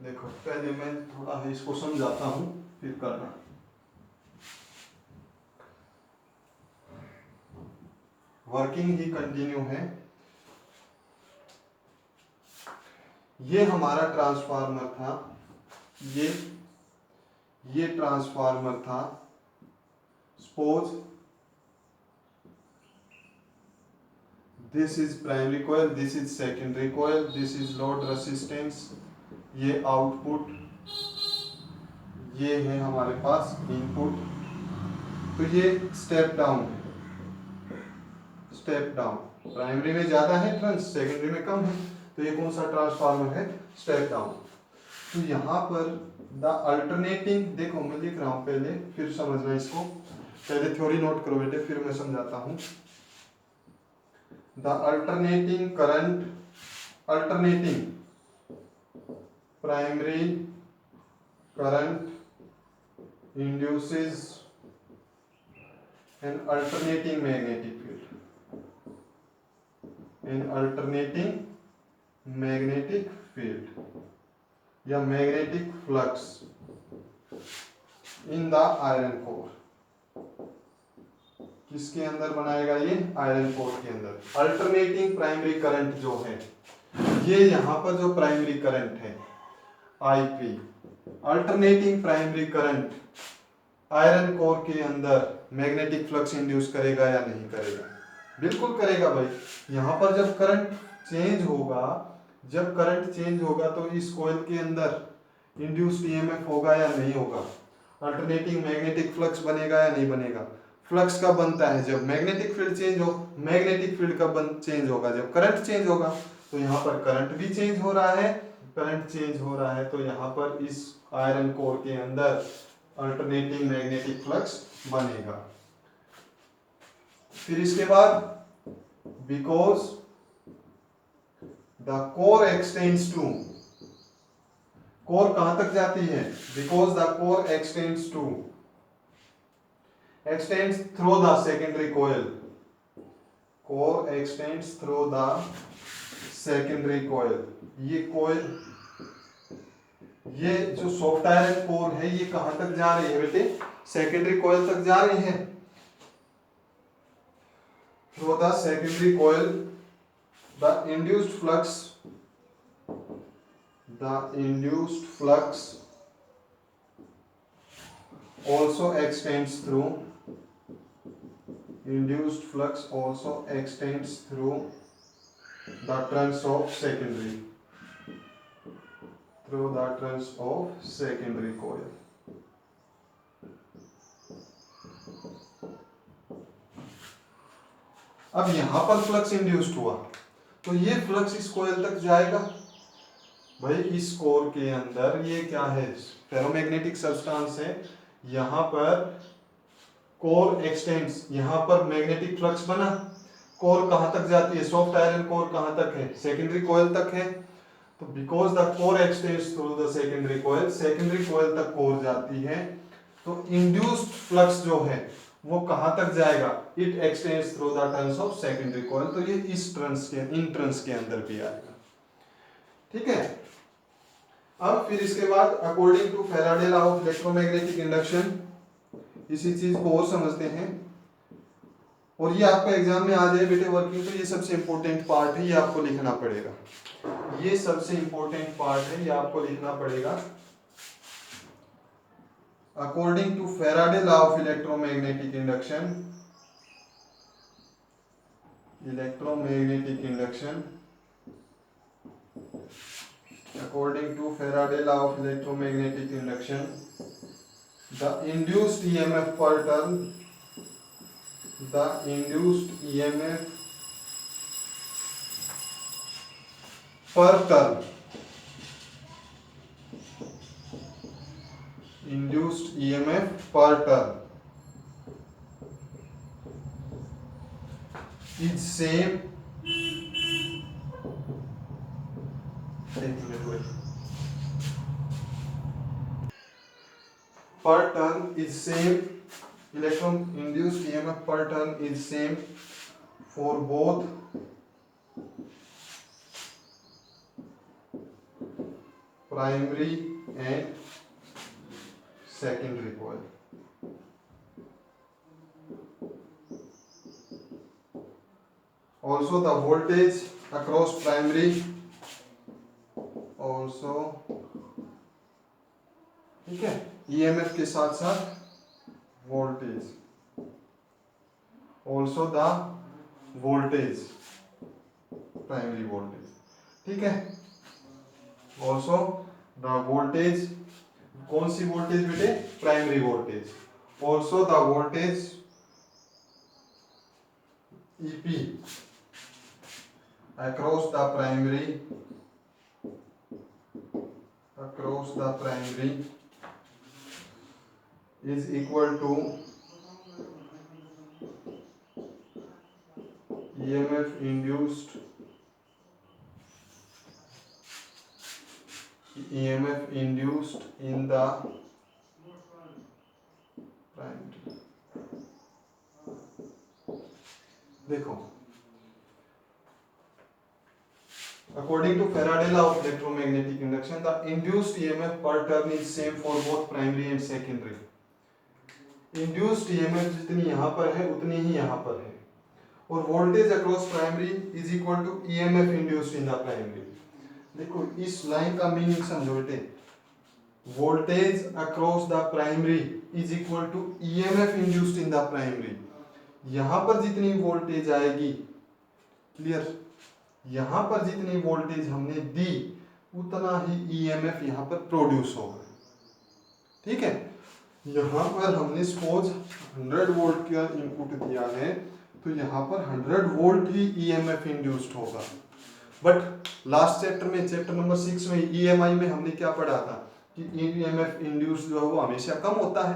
A: देखो पहले मैं थोड़ा इसको समझाता हूँ फिर करना। वर्किंग ही कंटिन्यू है। ये हमारा ट्रांसफार्मर था, ये ट्रांसफार्मर था। Suppose this is primary coil, this is secondary coil, this is load resistance, ये आउटपुट, ये है हमारे पास इनपुट। तो ये स्टेप डाउन है, स्टेप डाउन। प्राइमरी में ज्यादा है ट्रांस, सेकेंडरी में कम है, तो ये कौन सा ट्रांसफार्मर है? Step down. तो यहाँ पर द अल्टरनेटिंग, देखो मैं लिख रहा हूँ पहले, फिर समझना इसको। पहले थ्योरी नोट करो बेटे, फिर मैं समझाता हूँ। The alternating current, alternating primary current induces an alternating magnetic field, an alternating magnetic field या magnetic flux in the iron core। किसके अंदर बनाएगा ये? आयरन कोर के अंदर। अल्टरनेटिंग प्राइमरी करंट जो है, ये यहाँ पर जो प्राइमरी करंट है IP, alternating primary current iron core के अंदर मैग्नेटिक फ्लक्स इंड्यूस करेगा या नहीं करेगा? बिल्कुल करेगा भाई। यहाँ पर जब करंट चेंज होगा, जब करंट चेंज होगा तो इस कॉइल के अंदर इंड्यूस्ड ईएमएफ होगा या नहीं होगा? अल्टरनेटिंग मैग्नेटिक फ्लक्स बनेगा या नहीं बनेगा? फ्लक्स कब बनता है? जब मैग्नेटिक फील्ड चेंज हो। मैग्नेटिक फील्ड कब चेंज होगा? जब करंट चेंज होगा। तो तो यहाँ पर करंट भी चेंज हो रहा है, करंट चेंज हो रहा है तो यहाँ पर इस आयरन कोर के अंदर अल्टरनेटिंग मैग्नेटिक फ्लक्स बनेगा। फिर इसके बाद because the core extends to, core कहां तक जाती है, because the core extends to, extends through the secondary coil, core extends through the secondary coil। ये coil, ये जो सॉफ्ट आयरन कोर है ये कहां तक जा रही है बेटे, सेकेंडरी कॉइल तक जा रही है। through the secondary coil the induced flux also extends through, induced flux also extends through the trunks of secondary, through the trunks of secondary coil। अब यहां पर फ्लक्स इंड्यूस्ड हुआ तो ये फ्लक्स इस कॉइल तक जाएगा। भाई इस कोर के अंदर ये क्या है, फेरोमैग्नेटिक सब्सटेंस है, यहां पर कोर एक्सटेंड्स, यहां पर मैग्नेटिक फ्लक्स बना, कोर कहां तक जाती है, सॉफ्ट आयरन कोर कहां तक है, सेकेंडरी कॉइल तक है। तो because the core x tends through the secondary coil, secondary coil तक कोर जाती है तो इंड्यूस्ड फ्लक्स जो है वो कहां तक जाएगा, it extends through the turns of secondary coil, तो ये इस टर्न्स के, इन टर्न्स के अंदर भी आएगा। ठीक है। अब फिर इसके बाद according to Faraday law of electromagnetic induction, इसी चीज को और समझते हैं और ये आपका एग्जाम में आ जाए बेटे वर्किंग, तो ये सबसे इंपॉर्टेंट पार्ट है, ये आपको लिखना पड़ेगा, ये सबसे इंपॉर्टेंट पार्ट है, ये आपको लिखना पड़ेगा। According to Faraday law of electromagnetic induction, electromagnetic induction, according to Faraday law of electromagnetic induction, the induced EMF per turn, the induced EMF per turn, induced EMF per turn is same, per turn is same, electron induced EMF per turn is same for both primary and secondary coil। Also the voltage across primary also, ठीक है, EMF के साथ साथ voltage, also the voltage, primary voltage, ठीक है, also the voltage, कौन C voltage बेटे, primary voltage, also the voltage EP across the primary, across the primary is equal to EMF induced, EMF induced in the primary। देखो, according to Faraday law of electromagnetic induction, the induced EMF per turn is same for both primary and secondary। induced EMF जितनी यहाँ पर है उतनी ही यहाँ पर है, और voltage across primary is equal to EMF induced in the primary। देखो इस लाइन का मीनिंग समझो बेटे, voltage across the primary is equal to EMF induced in the primary। यहाँ पर जितनी वोल्टेज आएगी, क्लियर, यहाँ पर जितनी वोल्टेज हमने दी उतना ही ईएमएफ यहाँ पर प्रोड्यूस होगा। ठीक है, यहाँ पर हमने सपोज 100 वोल्ट का इनपुट दिया है तो यहाँ पर 100 वोल्ट ही ईएमएफ इंड्यूस्ड होगा। बट लास्ट चैप्टर में, चैप्टर नंबर 6 में ईएमआई में हमने क्या पढ़ा था कि ईएमएफ इंड्यूस जो है वो हमेशा कम होता है,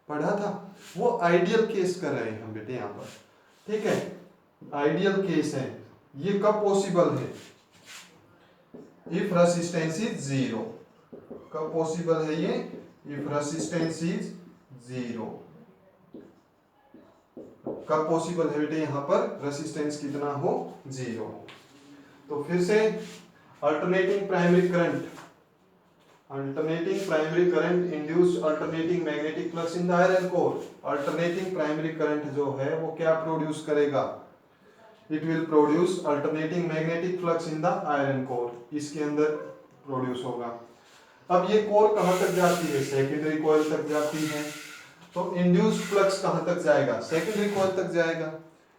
A: पढ़ा था। वो आइडियल केस कर रहे हैं हम बेटे यहाँ पर, ठीक है, आइडियल केस है। ये कब पॉसिबल है? If resistance is zero. कब पॉसिबल है ये? If resistance is zero. कब पॉसिबल है बेटे? यहाँ पर रेसिस्टेंस कितना हो? जीरो। तो फिर से alternating primary current, alternating primary current induce alternating magnetic flux in the iron core. Alternating primary current जो है वो क्या प्रोड्यूस करेगा? It will produce alternating magnetic flux in the iron core, इसके अंदर प्रोड्यूस होगा। अब ये कोर कहाँ तक जाती है? सेकेंडरी कॉइल तक जाती है। तो इंड्यूस्ड फ्लक्स कहाँ तक जाएगा? सेकेंडरी कॉइल तक जाएगा।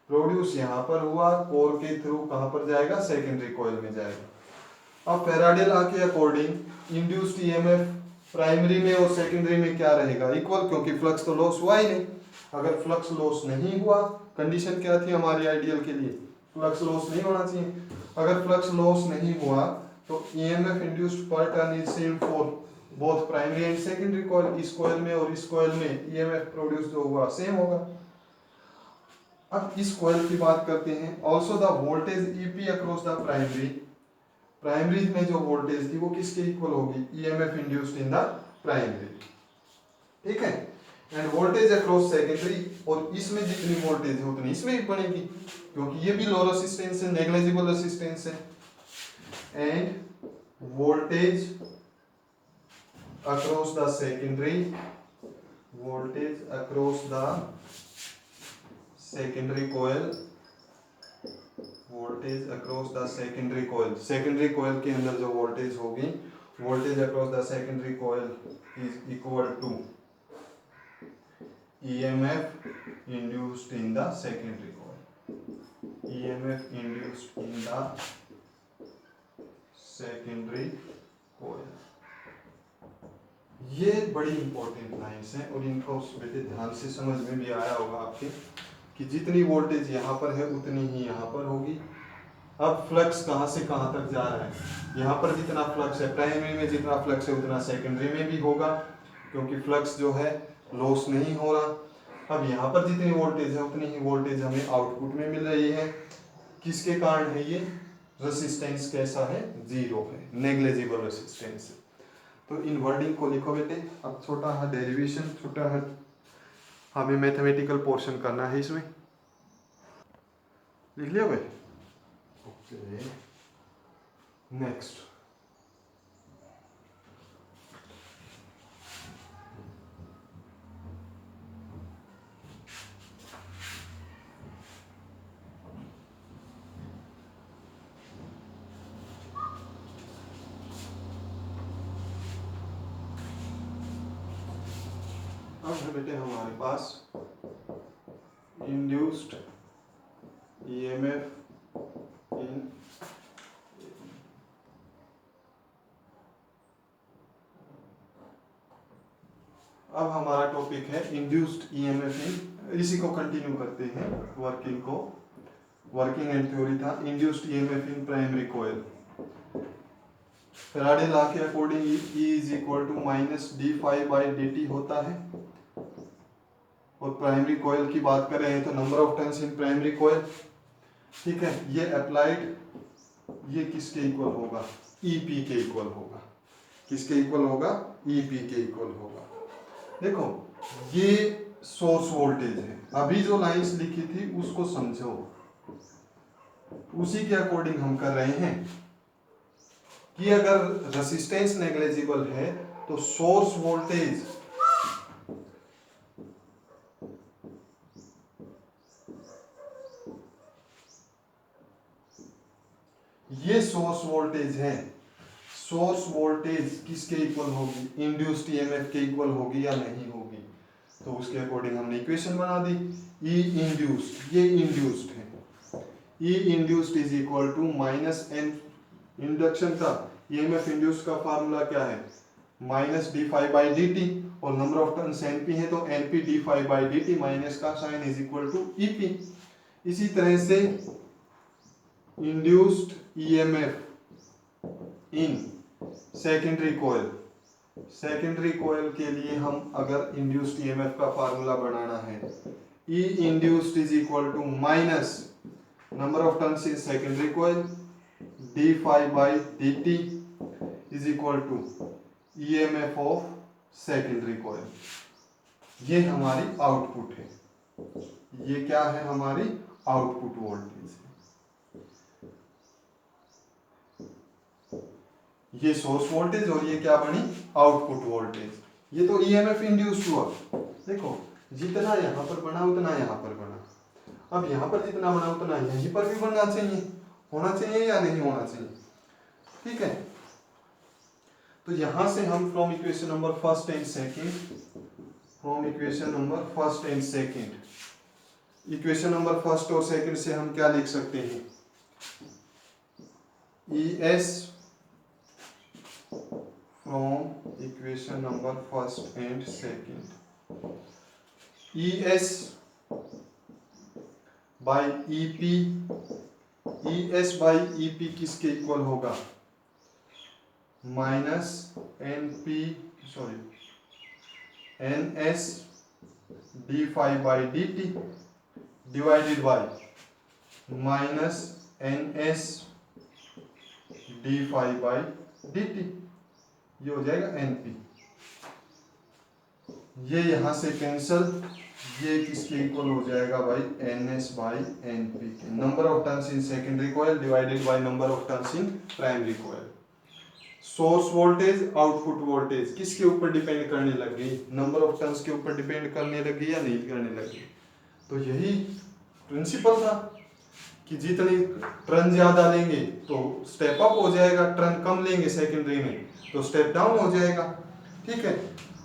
A: प्रोड्यूस यहाँ पर हुआ, कोर के थ्रू कहाँ पर जाएगा? सेकेंडरी कॉइल में जाएगा। अब फैराडे लॉ के अकॉर्डिंग इंड्यूस्ड ईएमएफ प्राइमरी में और सेकेंडरी में क्या रहेगा? इक्वल, क्योंकि फ्लक्स तो लॉस हुआ ही नहीं। अगर फ्लक्स लॉस नहीं हुआ, कंडीशन क्या थी हमारी आइडियल के लिए? फ्लक्स लॉस नहीं होना चाहिए। अगर फ्लक्स लॉस नहीं हुआ तो ईएमएफ इंड्यूस्ड पर turn is same for both primary and secondary coil. इस कॉइल में और इस कॉइल में ईएमएफ प्रोड्यूस जो हुआ सेम होगा। अब इस कॉइल की बात करते हैं। Also the voltage EP across the primary, primary में जो वोल्टेज थी वो किसके इक्वल होगी? EMF induced in the primary, ठीक है। एंड वोल्टेज अक्रॉस सेकेंडरी, और इसमें जितनी वोल्टेज है उतनी इसमें भी बढ़ेगी, क्योंकि ये भी लो रेसिस्टेंस है, नेग्लिजिबल रेसिस्टेंस है। And voltage across the secondary, voltage across the secondary coil, voltage across the secondary coil, secondary coil के अंदर जो वोल्टेज होगी, voltage across the secondary coil is equal to EMF induced in the secondary coil, EMF induced in the secondary coil. ये बड़ी important lines हैं और इनको बेटे ध्यान से समझ में भी आया होगा आपके कि जितनी वोल्टेज यहाँ पर है उतनी ही यहाँ पर होगी। अब फ्लक्स कहाँ से कहाँ तक जा रहा है? यहाँ पर जितना फ्लक्स है प्राइमरी में, जितना फ्लक्स है उतना सेकेंडरी में भी होगा, क्योंकि फ्लक्स जो है लॉस नहीं हो रहा। अब यहाँ पर जितनी वोल्टेज है उतनी ही वोल्टेज हमें आउटपुट में मिल रही है। किसके कारण है ये? रेसिस्टेंस कैसा है? जीरो है, नेग्लिजिबल रेसिस्टेंस है। तो इन वर्डिंग को लिखो बेटे। अब छोटा है डेरिवेशन, छोटा है हमें मैथमेटिकल पोर्शन करना है इसमें, लिख लिया भाई? ओके, नेक्स्ट अब है बेटे हमारे पास इंड्यूस्ड ईएमएफ इन, अब हमारा टॉपिक है इंड्यूस्ड ईएमएफ इन। इसी को कंटिन्यू करते हैं, वर्किंग को, वर्किंग एंड थ्योरी था induced EMF in primary coil. Faraday law के according E is equal to minus d phi by D t होता है। और प्राइमरी कॉइल की बात कर रहे हैं तो number of turns in primary coil, ठीक है। ये अप्लाइड, ये किसके इक्वल होगा? ईपी के इक्वल होगा। किसके इक्वल होगा? ईपी के इक्वल होगा। देखो ये सोर्स वोल्टेज है, अभी जो लाइंस लिखी थी उसको समझो, उसी के अकॉर्डिंग हम कर रहे हैं कि अगर रेसिस्टेंस नेग्लिजिबल है तो सोर्स वोल्टेज, ये सोर्स वोल्टेज है, सोर्स वोल्टेज किसके इक्वल होगी? इंड्यूस्ड ईएमएफ के इक्वल होगी या नहीं होगी? तो उसके अकॉर्डिंग हमने इक्वेशन बना दी। ई इंड्यूस्ड, ये इंड्यूस्ड है, E induced is equal to minus N, induction का ईएमएफ इंड्यूस्ड का फार्मूला क्या है? Minus d phi by D t, और नंबर ऑफ टर्न्स एनपी है तो NP d phi by D t, minus का sign is equal to EP. इसी तरह से induced EMF in secondary coil. Secondary coil के लिए हम अगर इंड्यूस्ड ईएमएफ का फार्मूला बनाना है, E induced is equal to minus number of turns in secondary coil D phi by D T is equal to EMF of secondary coil. ये हमारी output है, ये क्या है, हमारी आउटपुट वोल्टेज है। ये सोर्स वोल्टेज और ये क्या बनी, आउटपुट वोल्टेज। ये तो ईएमएफ इंड्यूस हुआ, देखो जितना यहाँ पर बना उतना यहाँ पर बना। अब यहाँ पर जितना बना उतना यहीं पर भी बनना चाहिए, होना चाहिए या नहीं होना चाहिए, ठीक है। तो यहां से हम from equation number first and second, from equation number first and second, equation number first और सेकंड से हम क्या लिख सकते हैं, E S from equation number first and second, E S by E P, E S by E P किसके equal होगा, minus N P sorry N S D phi by D T divided by minus N S D phi by D T, ये हो जाएगा N P. ये यहां से cancel, ये किसके इक्वल हो जाएगा भाई, N S by N P के, number of turns in secondary coil divided by number of turns in primary coil. Source voltage output voltage किसके ऊपर डिपेंड करने लग गई, नंबर ऑफ टर्न्स के ऊपर डिपेंड करने लगी या नहीं करने लगी। तो यही प्रिंसिपल था कि जितनी टर्न ज्यादा लेंगे तो स्टेप अप हो जाएगा, टर्न कम लेंगे सेकेंडरी में तो स्टेप डाउन हो जाएगा, ठीक है।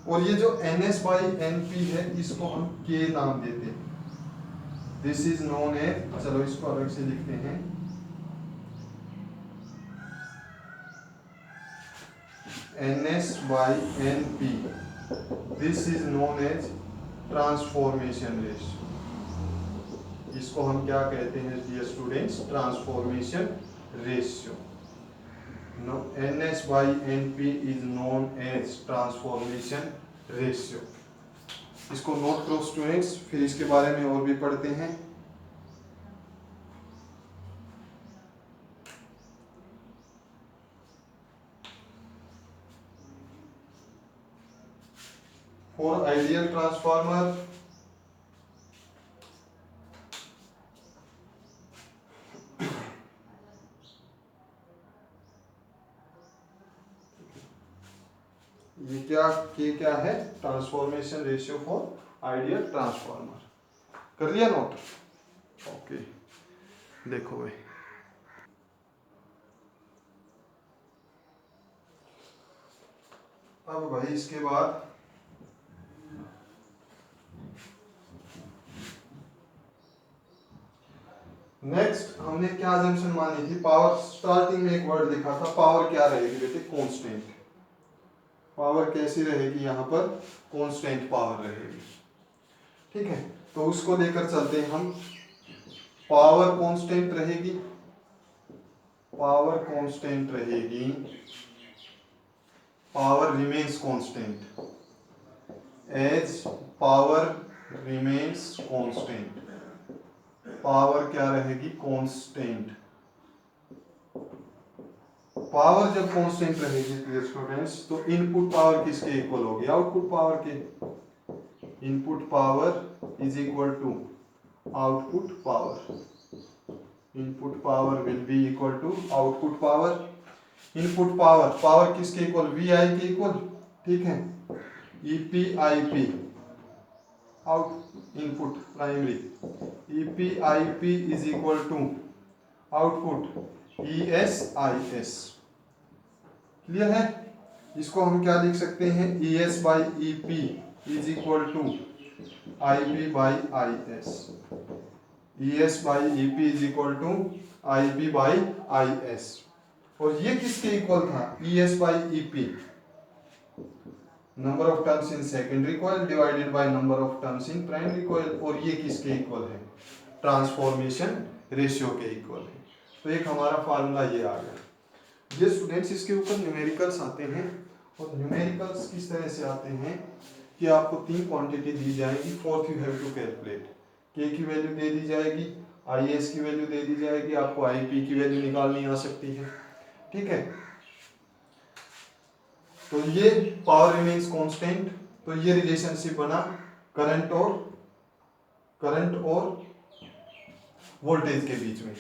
A: और ये जो N S by N P है इसको हम के नाम देते हैं, दिस इज नोन एज, चलो इसको अलग से लिखते हैं, N S by N P, this is known as transformation ratio. इसको हम क्या कहते हैं dear students, transformation ratio. N S by N P is known as transformation ratio. इसको नोट करो स्टूडेंट्स, फिर इसके बारे में और भी पढ़ते हैं। फॉर आइडियल ट्रांसफार्मर ये क्या है, transformation ratio for ideal transformer. कर लिया नोट, ओके। देखो भाई अब भाई इसके बाद नेक्स्ट हमने क्या अजम्पशन मानी थी, पावर। स्टार्टिंग में एक वर्ड लिखा था, पावर क्या रहेगी बेटे, कांस्टेंट। पावर कैसी रहेगी, यहाँ पर कांस्टेंट पावर रहेगी, ठीक है। तो उसको लेकर चलते हैं हम, पावर कांस्टेंट रहेगी, पावर कांस्टेंट रहेगी, power remains constant, as power remains constant, power क्या रहेगी, कांस्टेंट। पावर जब कांस्टेंट रहेगी स्टूडेंट्स तो इनपुट पावर किसके इक्वल होगी, आउटपुट पावर के। Input power is equal to output power, input power will be equal to output power. Input power, power किसके इक्वल, वी आई के इक्वल, ठीक है। E P I P out input primary, E P I P is equal to output E S I S. Clear है। इसको हम क्या लिख सकते हैं, E S by E P is equal to I P by I S, E S by E P is equal to I P by I S. और ये किसके इक्वल था, E S by E P, number of turns in secondary coil divided by number of turns in primary coil. और ये किसके equal है, transformation ratio के इक्वल है। तो एक हमारा फार्मूला ये आ गया। ये स्टूडेंट्स इसके ऊपर न्यूमेरिकल्स आते हैं, और न्यूमेरिकल्स किस तरह से आते हैं कि आपको 3 क्वांटिटी दी जाएगी, fourth you have to calculate. K की वैल्यू दे दी जाएगी, आई एस की वैल्यू दे दी जाएगी, आपको आई पी की वैल्यू निकालनी आ सकती है, ठीक है। तो ये पावर रिमेन्स कांस्टेंट, तो ये रिलेशनशिप बना करंट और वोल्टेज के बीच में।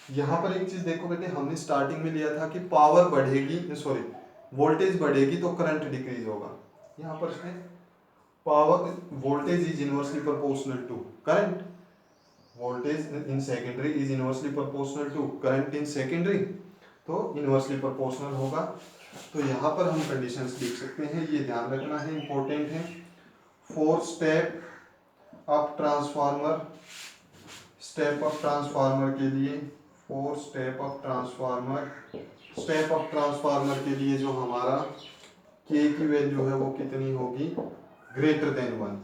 A: यहाँ पर एक चीज देखो बेटे, हमने स्टार्टिंग में लिया था कि पावर बढ़ेगी, सॉरी वोल्टेज बढ़ेगी तो करंट डिक्रीज होगा। यहाँ पर है power voltage is inversely proportional to current, voltage in secondary is inversely proportional to current in secondary, तो इनवर्सली प्रोपोर्शनल होगा। तो यहाँ पर हम कंडीशंस लिख सकते हैं, ये ध्यान रखना है, इंपॉर्टेंट है। 4 step up transformer, step up transformer के लिए 4 step up transformer, step up transformer के लिए जो हमारा के की वैल्यू है वो कितनी होगी, ग्रेटर देन 1,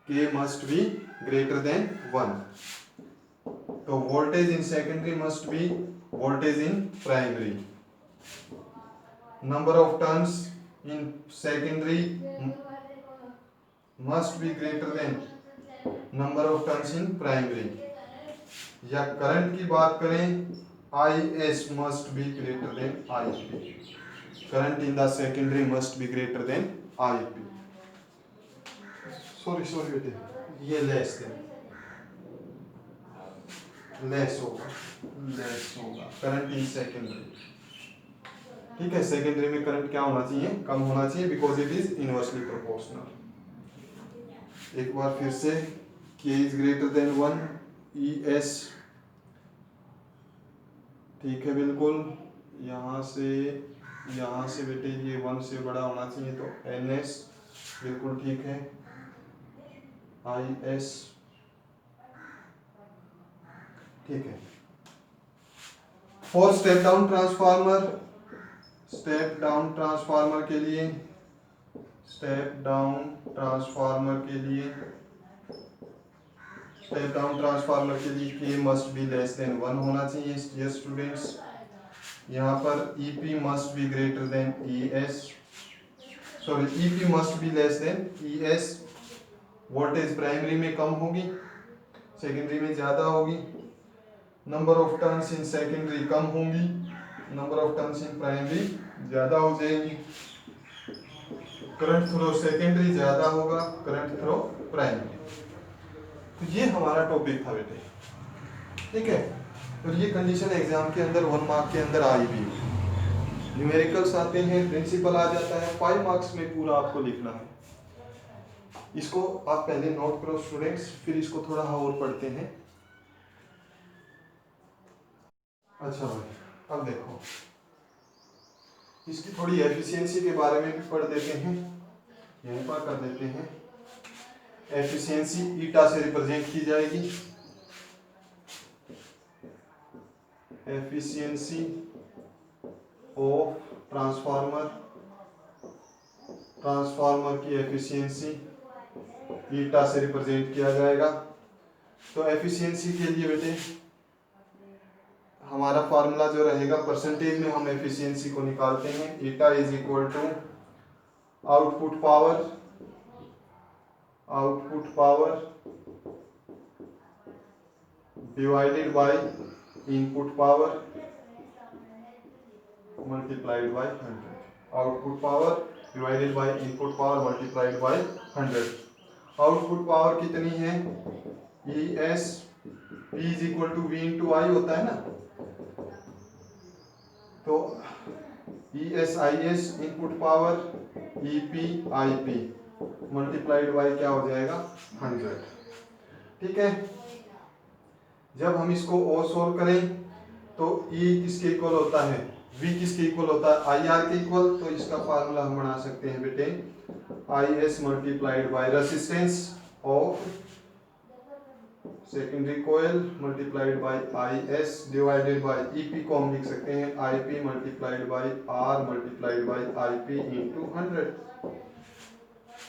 A: के मस्ट बी ग्रेटर देन 1। तो voltage in secondary must be voltage in primary, number of turns in secondary must be greater than number of turns in primary. या करंट की बात करें, I S must be greater than I P, current in the secondary must be greater than I P, sorry बेटे, ये less होगा current in secondary, ठीक है। Secondary में करंट क्या होना चाहिए, कम होना चाहिए, because it is inversely proportional. एक बार फिर से, के is greater than 1, E S, ठीक है बिल्कुल। यहाँ से बेटे ये 1 से बड़ा होना चाहिए, तो एन एस बिल्कुल ठीक है, आई एस ठीक है। 4 step down transformer, step down transformer के लिए, स्टेप डाउन ट्रांसफार्मर के लिए, स्टेप डाउन ट्रांसफार्मर के लिए के मस्ट बी लेस देन 1 होना चाहिए। यस स्टूडेंट्स, यहाँ पर EP must be greater than ES, sorry EP must be less than ES। Voltage primary में कम होगी, सेकेंडरी में ज़्यादा होगी। Number of turns in secondary कम होंगी, number of turns in primary ज़्यादा हो जाएगी। करंट थ्रो सेकेंडरी ज़्यादा होगा, करंट थ्रो प्राइमरी। तो ये हमारा टॉपिक था बेटे, ठीक है। तो ये कंडीशन एग्जाम के अंदर 1 मार्क के अंदर आई भी, न्यूमेरिकल्स आते हैं, प्रिंसिपल आ जाता है, 5 मार्क्स में पूरा आपको लिखना है। इसको आप पहले नोट करो स्टूडेंट्स, फिर इसको थोड़ा और पढ़ते हैं। अच्छा भाई, अब देखो इसकी थोड़ी एफिशिएंसी के बारे में भी पढ़ देते हैं, यहीं पर कर देते हैं। एफिशिएंसी ईटा से रिप्रेजेंट की जाएगी, एफिशिएंसी ऑफ ट्रांसफार्मर, ट्रांसफार्मर की एफिशिएंसी ईटा से रिप्रेजेंट किया जाएगा। तो एफिशिएंसी के लिए बेटे हमारा फार्मूला जो रहेगा, परसेंटेज में हम एफिशिएंसी को निकालते हैं। Eta is equal to output power divided by input power multiplied by 100। Output power divided by input power multiplied by 100। Output power कितनी है, ES P is equal to V into I होता है ना, तो ESIS input power EP IP multiplied by क्या हो जाएगा 100, ठीक है। जब हम इसको और सोल्व करें तो E किसके इक्वल होता है, V किसके इक्वल होता है, IR के इक्वल। तो इसका फार्मूला हम बना सकते हैं बेटे, IS multiplied by resistance of secondary coil multiplied by IS divided by EP को हम लिख सकते हैं IP multiplied by R multiplied by IP into 100।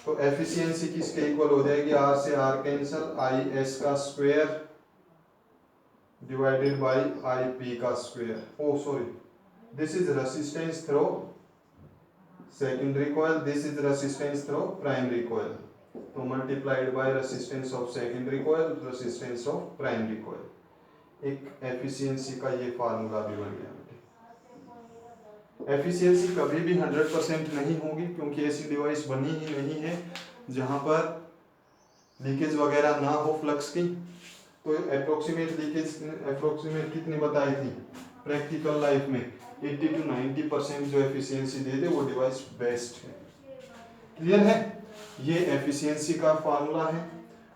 A: तो एफिशिएंसी किसके इक्वल हो जाएगी, R से R कैंसल, IS का square divided by I P का square. Oh sorry, this is resistance through secondary coil, this is resistance through primary coil, तो multiplied by resistance of secondary coil, resistance of primary coil. एक efficiency का ये formula भी बन गया। Efficiency कभी भी 100% नहीं होगी, क्योंकि ऐसी डिवाइस बनी ही नहीं है जहां पर लीकेज वगैरह ना हो फ्लक्स की। तो अप्रोक्सीमेट लीकेज अप्रोक्सीमेट कितनी बताई थी प्रैक्टिकल लाइफ में, 80 to 90% जो एफिशिएंसी दे दे वो डिवाइस बेस्ट है। क्लियर है? ये एफिशिएंसी का फार्मूला है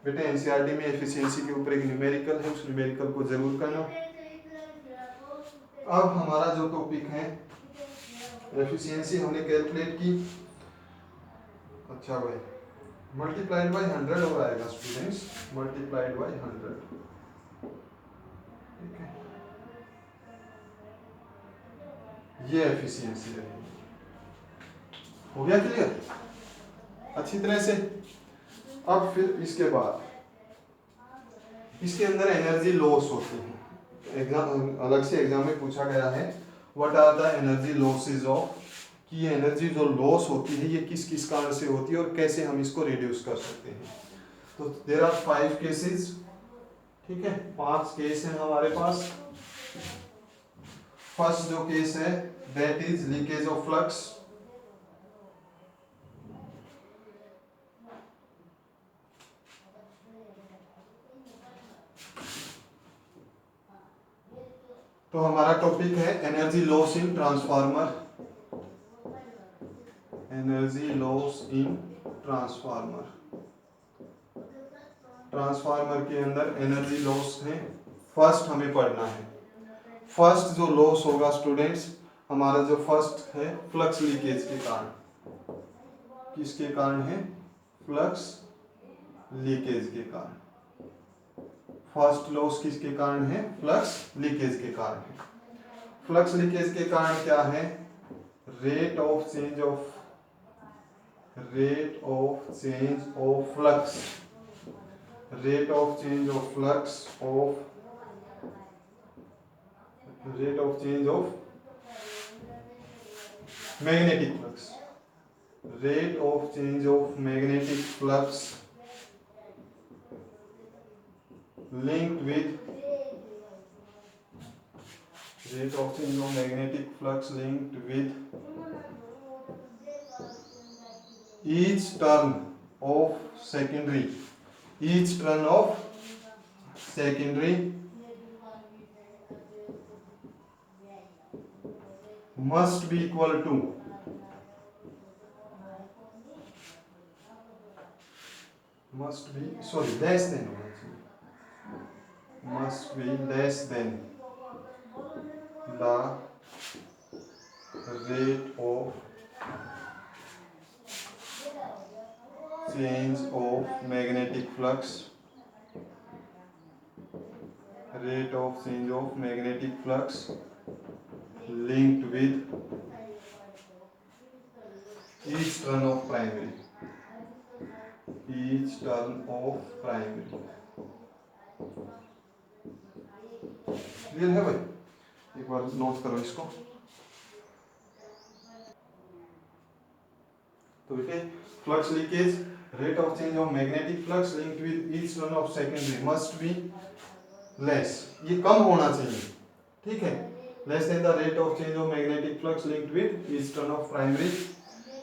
A: बेटे। एनसीईआरटी में एफिशिएंसी के ऊपर एक न्यूमेरिकल है, उस न्यूमेरिकल को जरूर करना। अब हमारा जो टॉपिक है एफिशिएंसी हमने कैलकुलेट की। अच्छा भाई, मल्टीप्लाइड बाय 100 और आएगा स्टूडेंट्स, मल्टीप्लाइड बाय 100। ठीक है, ये एफिशिएंसी रहेगी। हो गया क्लियर अच्छी तरह से? अब फिर इसके बाद इसके अंदर एनर्जी लॉस होती है। एग्जाम अलग से एग्जाम में पूछा गया है, what are the energy losses of, कि ये एनर्जी जो लॉस होती है ये किस किस कारण से होती है और कैसे हम इसको रिड्यूस कर सकते हैं। तो देयर आर 5 केसेस। ठीक है, 5 केस हैं हमारे पास। फर्स्ट जो केस है that is leakage of flux. तो हमारा टॉपिक है energy loss in transformer. Energy loss in transformer. Transformer के अंदर एनर्जी लॉस है, फर्स्ट हमें पढ़ना है। फर्स्ट जो लॉस होगा स्टूडेंट्स, हमारा जो फर्स्ट है फ्लक्स लीकेज के कारण। किसके कारण है? फ्लक्स लीकेज के कारण। फर्स्ट लॉस किसके कारण है? फ्लक्स लीकेज के कारण है। फ्लक्स लीकेज के कारण क्या है? Rate of change of flux, rate of change of flux of rate of change of magnetic flux, rate of change of magnetic flux linked with rate of change of magnetic flux linked with each turn of secondary, each turn of secondary must be equal to less than, must be less than the rate of change of magnetic flux, rate of change of magnetic flux linked with each turn of primary, each turn of primary। Clear है भाई? एक बार note करो इसको। तो बेटे flux leakage, rate of change of magnetic flux linked with each turn of secondary must be less, ये कम होना चाहिए। ठीक है, less than the rate of change of magnetic flux linked with each turn of primary.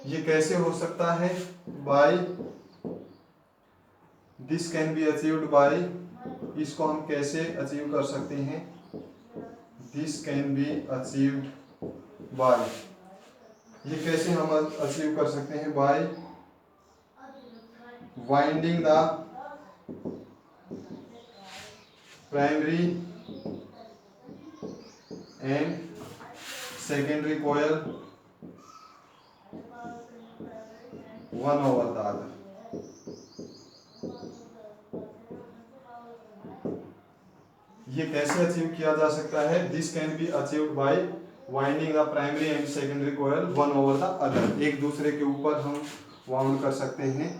A: ये कैसे हो सकता है? By, this can be achieved by, इसको हम कैसे अचीव कर सकते हैं? This can be achieved by, ये कैसे हम अचीव कर सकते हैं? By winding the primary and secondary coil one over the other। ये कैसे अचीव किया जा सकता है? This can be achieved bye winding the primary and secondary coil one over the other, एक दूसरे के ऊपर हम वाउंड कर सकते हैं।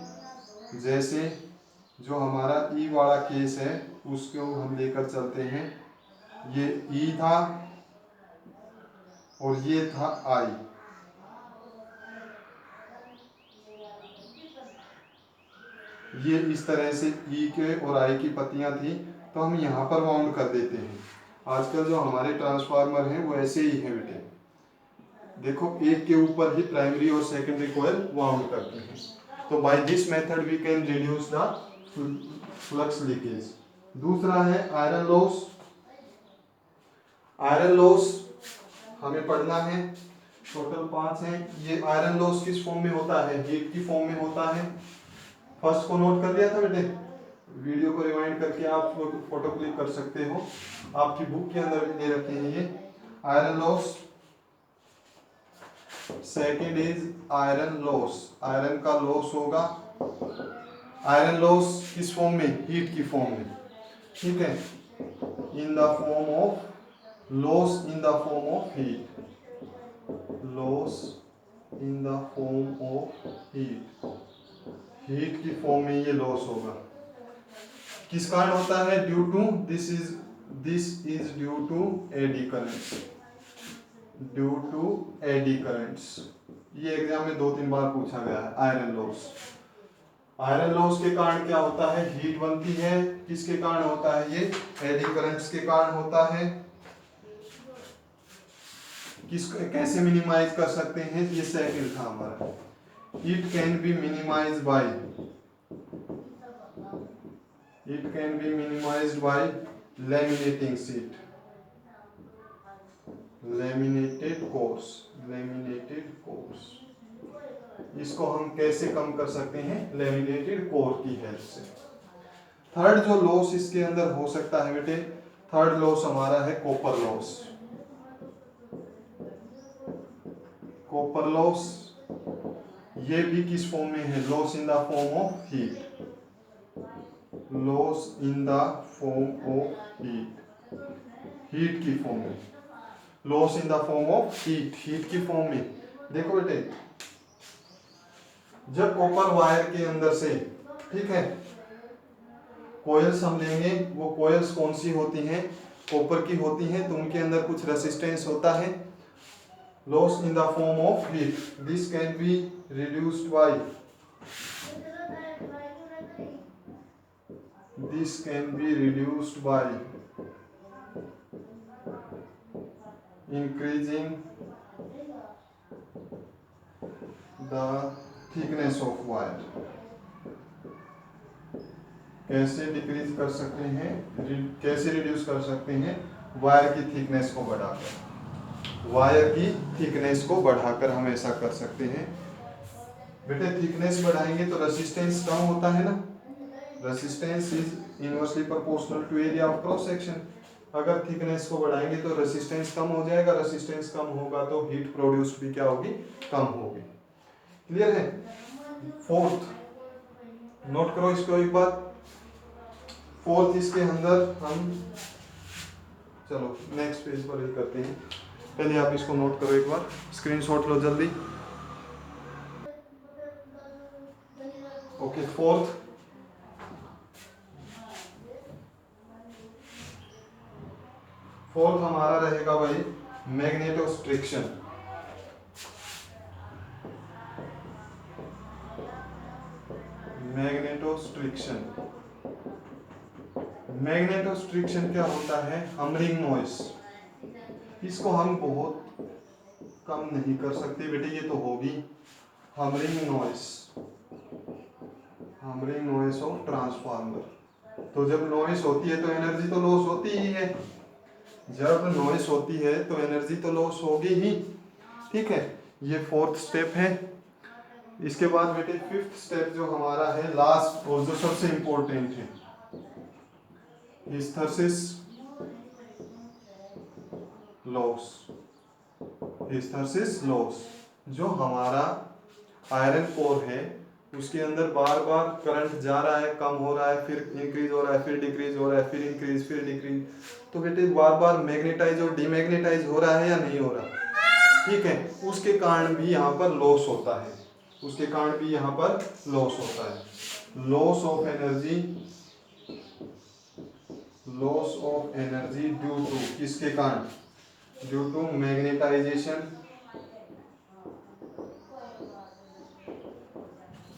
A: जैसे जो हमारा ई वाला केस है उसको हम लेकर चलते हैं ये ई था और ये था आई। ये इस तरह से ई के और आई की पत्तियां थी, तो हम यहाँ पर वाउंड कर देते हैं। आजकल जो हमारे ट्रांसफार्मर हैं वो ऐसे ही हैं बेटे, देखो एक के ऊपर ही प्राइमरी और सेकेंडरी कॉइल वाउंड करते हैं। तो by this method we can reduce the flux leakage. दूसरा है आयरन लॉस। आयरन लॉस हमें पढ़ना है, टोटल 5 है। ये आयरन लॉस किस फॉर्म में होता है? हीट की फॉर्म में होता है। फर्स्ट को नोट कर लिया था बेटे? वीडियो को रिवाइंड करके आप फोटो क्लिक कर सकते हो, आपकी बुक के अंदर भी दे रखे हैं ये iron loss. Second is iron loss, iron का लॉस होगा। आयरन लॉस किस फॉर्म में? हीट की फॉर्म में, ठीक है, in the form of loss in the form of heat, loss in the form of heat, heat की फॉर्म में ये लॉस होगा। किस कारण होता है? Due to this is due to eddy currents, due to eddy currents. ये exam में 2-3 बार पूछा गया है। आयरन लॉस, आयरन लॉस के कारण क्या होता है? हीट बनती है। किसके कारण होता है? ये एडी करंट्स के कारण होता है। कैसे मिनिमाइज कर सकते हैं? ये सेकंड था हमारा। It can be minimized by laminating sheet, laminated course। इसको हम कैसे कम कर सकते हैं? लैमिनेटेड कोर की हेल्प से। थर्ड जो लॉस इसके अंदर हो सकता है बेटे, थर्ड लॉस हमारा है कॉपर लॉस। कॉपर लॉस ये भी किस फॉर्म में है? Loss in the form of heat, loss in the form of heat, heat की फॉर्म में, loss in the form of heat, heat की फॉर्म में। देखो बेटे, जब कॉपर वायर के अंदर से, ठीक है, कॉइल्स हम लेंगे, वो कॉइल्स कौन सी होती हैं? कॉपर की होती हैं, तो उनके अंदर कुछ रेसिस्टेंस होता है। Loss in the form of heat. This can be reduced by increasing the thickness of wire. कैसे डिक्रीज कर सकते हैं? कैसे रिड्यूस कर सकते हैं? वायर की थिकनेस को बढ़ाकर, वायर की थिकनेस को बढ़ाकर हम ऐसा कर सकते हैं। बेटे थिकनेस बढ़ाएंगे तो रेसिस्टेंस कम होता है ना, resistance is inversely proportional to area of cross section. अगर थिकनेस को बढ़ाएंगे तो रेसिस्टेंस कम हो जाएगा, रेसिस्टेंस कम होगा तो हीट प्रोड्यूस भी क्या होगी? कम होगी। क्लियर है? फोर्थ नोट करो इसको एक बार। फोर्थ इसके अंदर हम, चलो नेक्स्ट पेज पर ही करते हैं, पहले आप इसको नोट करो एक बार, स्क्रीनशॉट लो जल्दी। ओके, फोर्थ हमारा रहेगा भाई मैग्नेटोस्ट्रिक्शन। मैग्नेटोस्ट्रिक्शन क्या होता है? Hammering noise. इसको हम बहुत कम नहीं कर सकते बेटे, ये तो होगी हमरिंग नॉइस ऑफ ट्रांसफार्मर। तो जब नॉइस होती है तो एनर्जी तो लॉस होती ही है, जब नॉइस होती है तो एनर्जी तो लॉस होगी ही, ठीक है। ये फोर्थ स्टेप है। इसके बाद बेटे फिफ्थ स्टेप जो हमारा है, लास्ट और जो सबसे इंपॉर्टेंट है, हिस्टैरिसीस लॉस। जो हमारा आयरन कोर है उसके अंदर बार बार करंट जा रहा है, कम हो रहा है, फिर इंक्रीज हो रहा है, फिर डिक्रीज हो रहा है, फिर इंक्रीज, फिर डिक्रीज, तो बेटे बार बार मैग्नेटाइज और डीमैग्नेटाइज हो रहा है या नहीं हो रहा? ठीक है, उसके कारण भी यहाँ पर लॉस होता है, उसके कारण भी यहाँ पर लॉस होता है। Loss of energy loss of energy due to, किसके कारण, due to magnetization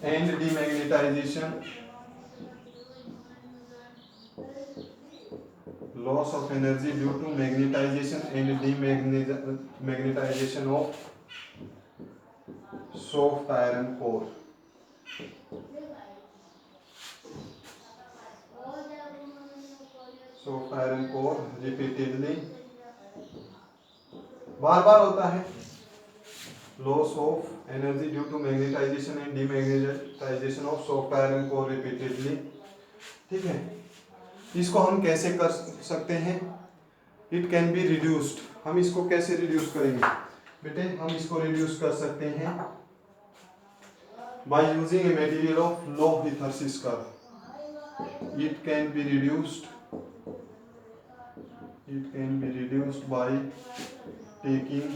A: and demagnetization, loss of energy due to magnetization and demagnetization of soft iron core. soft iron core repeatedly, बार बार होता है, loss of energy due to magnetization and demagnetization of soft iron core repeatedly. ठीक है, इसको हम कैसे कर सकते हैं, इट कैन बी रिड्यूस्ड, हम इसको कैसे रिड्यूस करेंगे बेटे, हम इसको रिड्यूस कर सकते हैं by using a material of low hysteresis curve, it can be reduced, it can be reduced by taking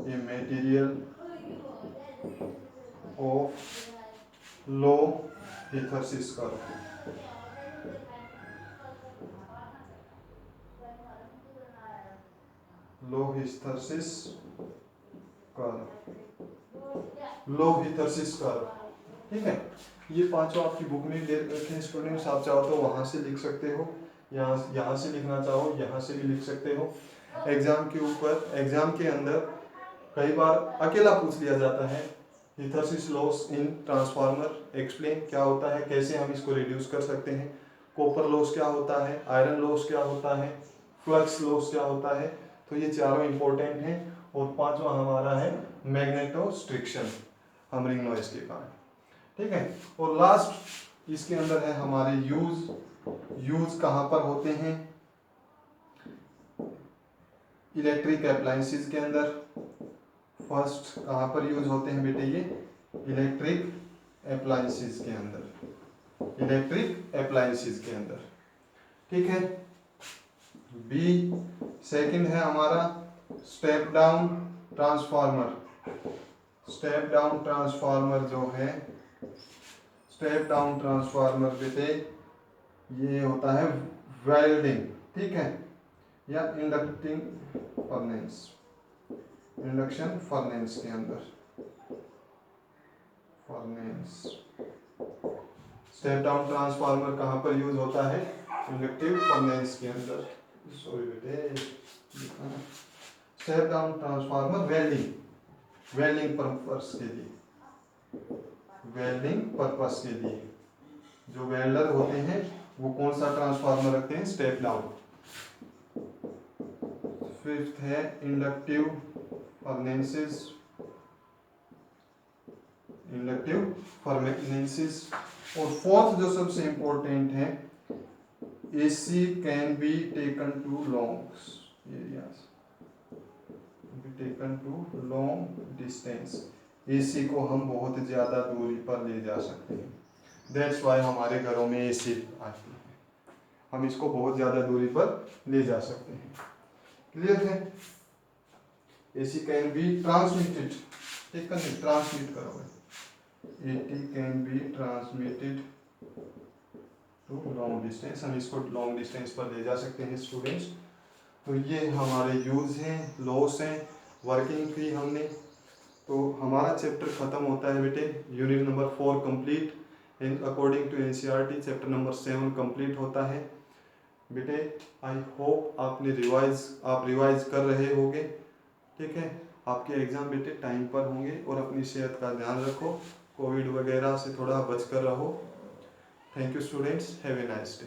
A: a material of low hysteresis curve, low hysteresis curve, low hysteresis curve. ठीक है, ये पांचों आपकी book में दे रखे हैं students, आप चाहो तो वहां से लिख सकते हो, यहाँ से लिखना चाहो यहाँ से भी लिख सकते हो। एग्जाम के ऊपर, एग्जाम के अंदर कई बार अकेला पूछ लिया जाता है, हिथर्सिस लॉस इन ट्रांसफार्मर एक्सप्लेन, क्या होता है, कैसे हम इसको रिड्यूस कर सकते हैं, कॉपर लॉस क्या होता है, आयरन लॉस क्या होता है, फ्लक्स लॉस क्या होता है। तो ये चारों इंपॉर्टेंट हैं। और पांचवा हमारा है मैग्नेटोस्ट्रिक्शन, हमरिंग नॉइज के कारण। ठीक है, और लास्ट इसके अंदर है हमारे यूज कहां पर होते हैं, इलेक्ट्रिक अप्लायंसेस के अंदर। फर्स्ट कहां पर यूज होते हैं बेटे, ये इलेक्ट्रिक अप्लायंसेस के अंदर, इलेक्ट्रिक अप्लायंसेस के अंदर। ठीक है, बी सेकंड है हमारा step down transformer. Step down transformer जो है, स्टेप डाउन ट्रांसफार्मर बेटे ये होता है वेल्डिंग, ठीक है, या इंडक्टिंग फर्नेस, इंडक्शन फर्नेस के अंदर, फर्नेस। स्टेप डाउन ट्रांसफार्मर कहाँ पर यूज होता है, इंडक्टिव फर्नेस के अंदर। सॉरी बेटे, step down transformer welding, welding purpose के लिए, वेल्डिंग पर्पस के लिए जो वेल्डर होते हैं वो कौन सा ट्रांसफार्मर रखते हैं, स्टेप डाउन। फिफ्थ है इंडक्टिव फर्नेसेस, इंडक्टिव फर्नेसेस। और फोर्थ जो सबसे इंपॉर्टेंट है, AC can be taken to long areas, taken to long distance. AC को हम बहुत ज्यादा दूरी पर ले जा सकते हैं, दैट्स वाई हमारे घरों में AC आती है, हम इसको बहुत ज्यादा दूरी पर ले जा सकते हैं। क्लियर है, AC can be transmitted, taken transmit करोगे, AC can be transmitted to long distance, हम इसको लॉन्ग डिस्टेंस पर ले जा सकते हैं स्टूडेंट्स। तो ये हमारे यूज हैं, लॉस हैं, वर्किंग की हमने। तो हमारा चैप्टर खत्म होता है बेटे, unit number 4 complete and according to NCERT chapter number 7 complete होता है बेटे। आई होप आपने रिवाइज कर रहे होंगे। ठीक है, आपके एग्जाम बेटे टाइम पर होंगे, और अपनी सेहत का ध्यान रखो, कोविड वगैरह से थोड़ा बच कर रहो। Thank you students, have a nice day.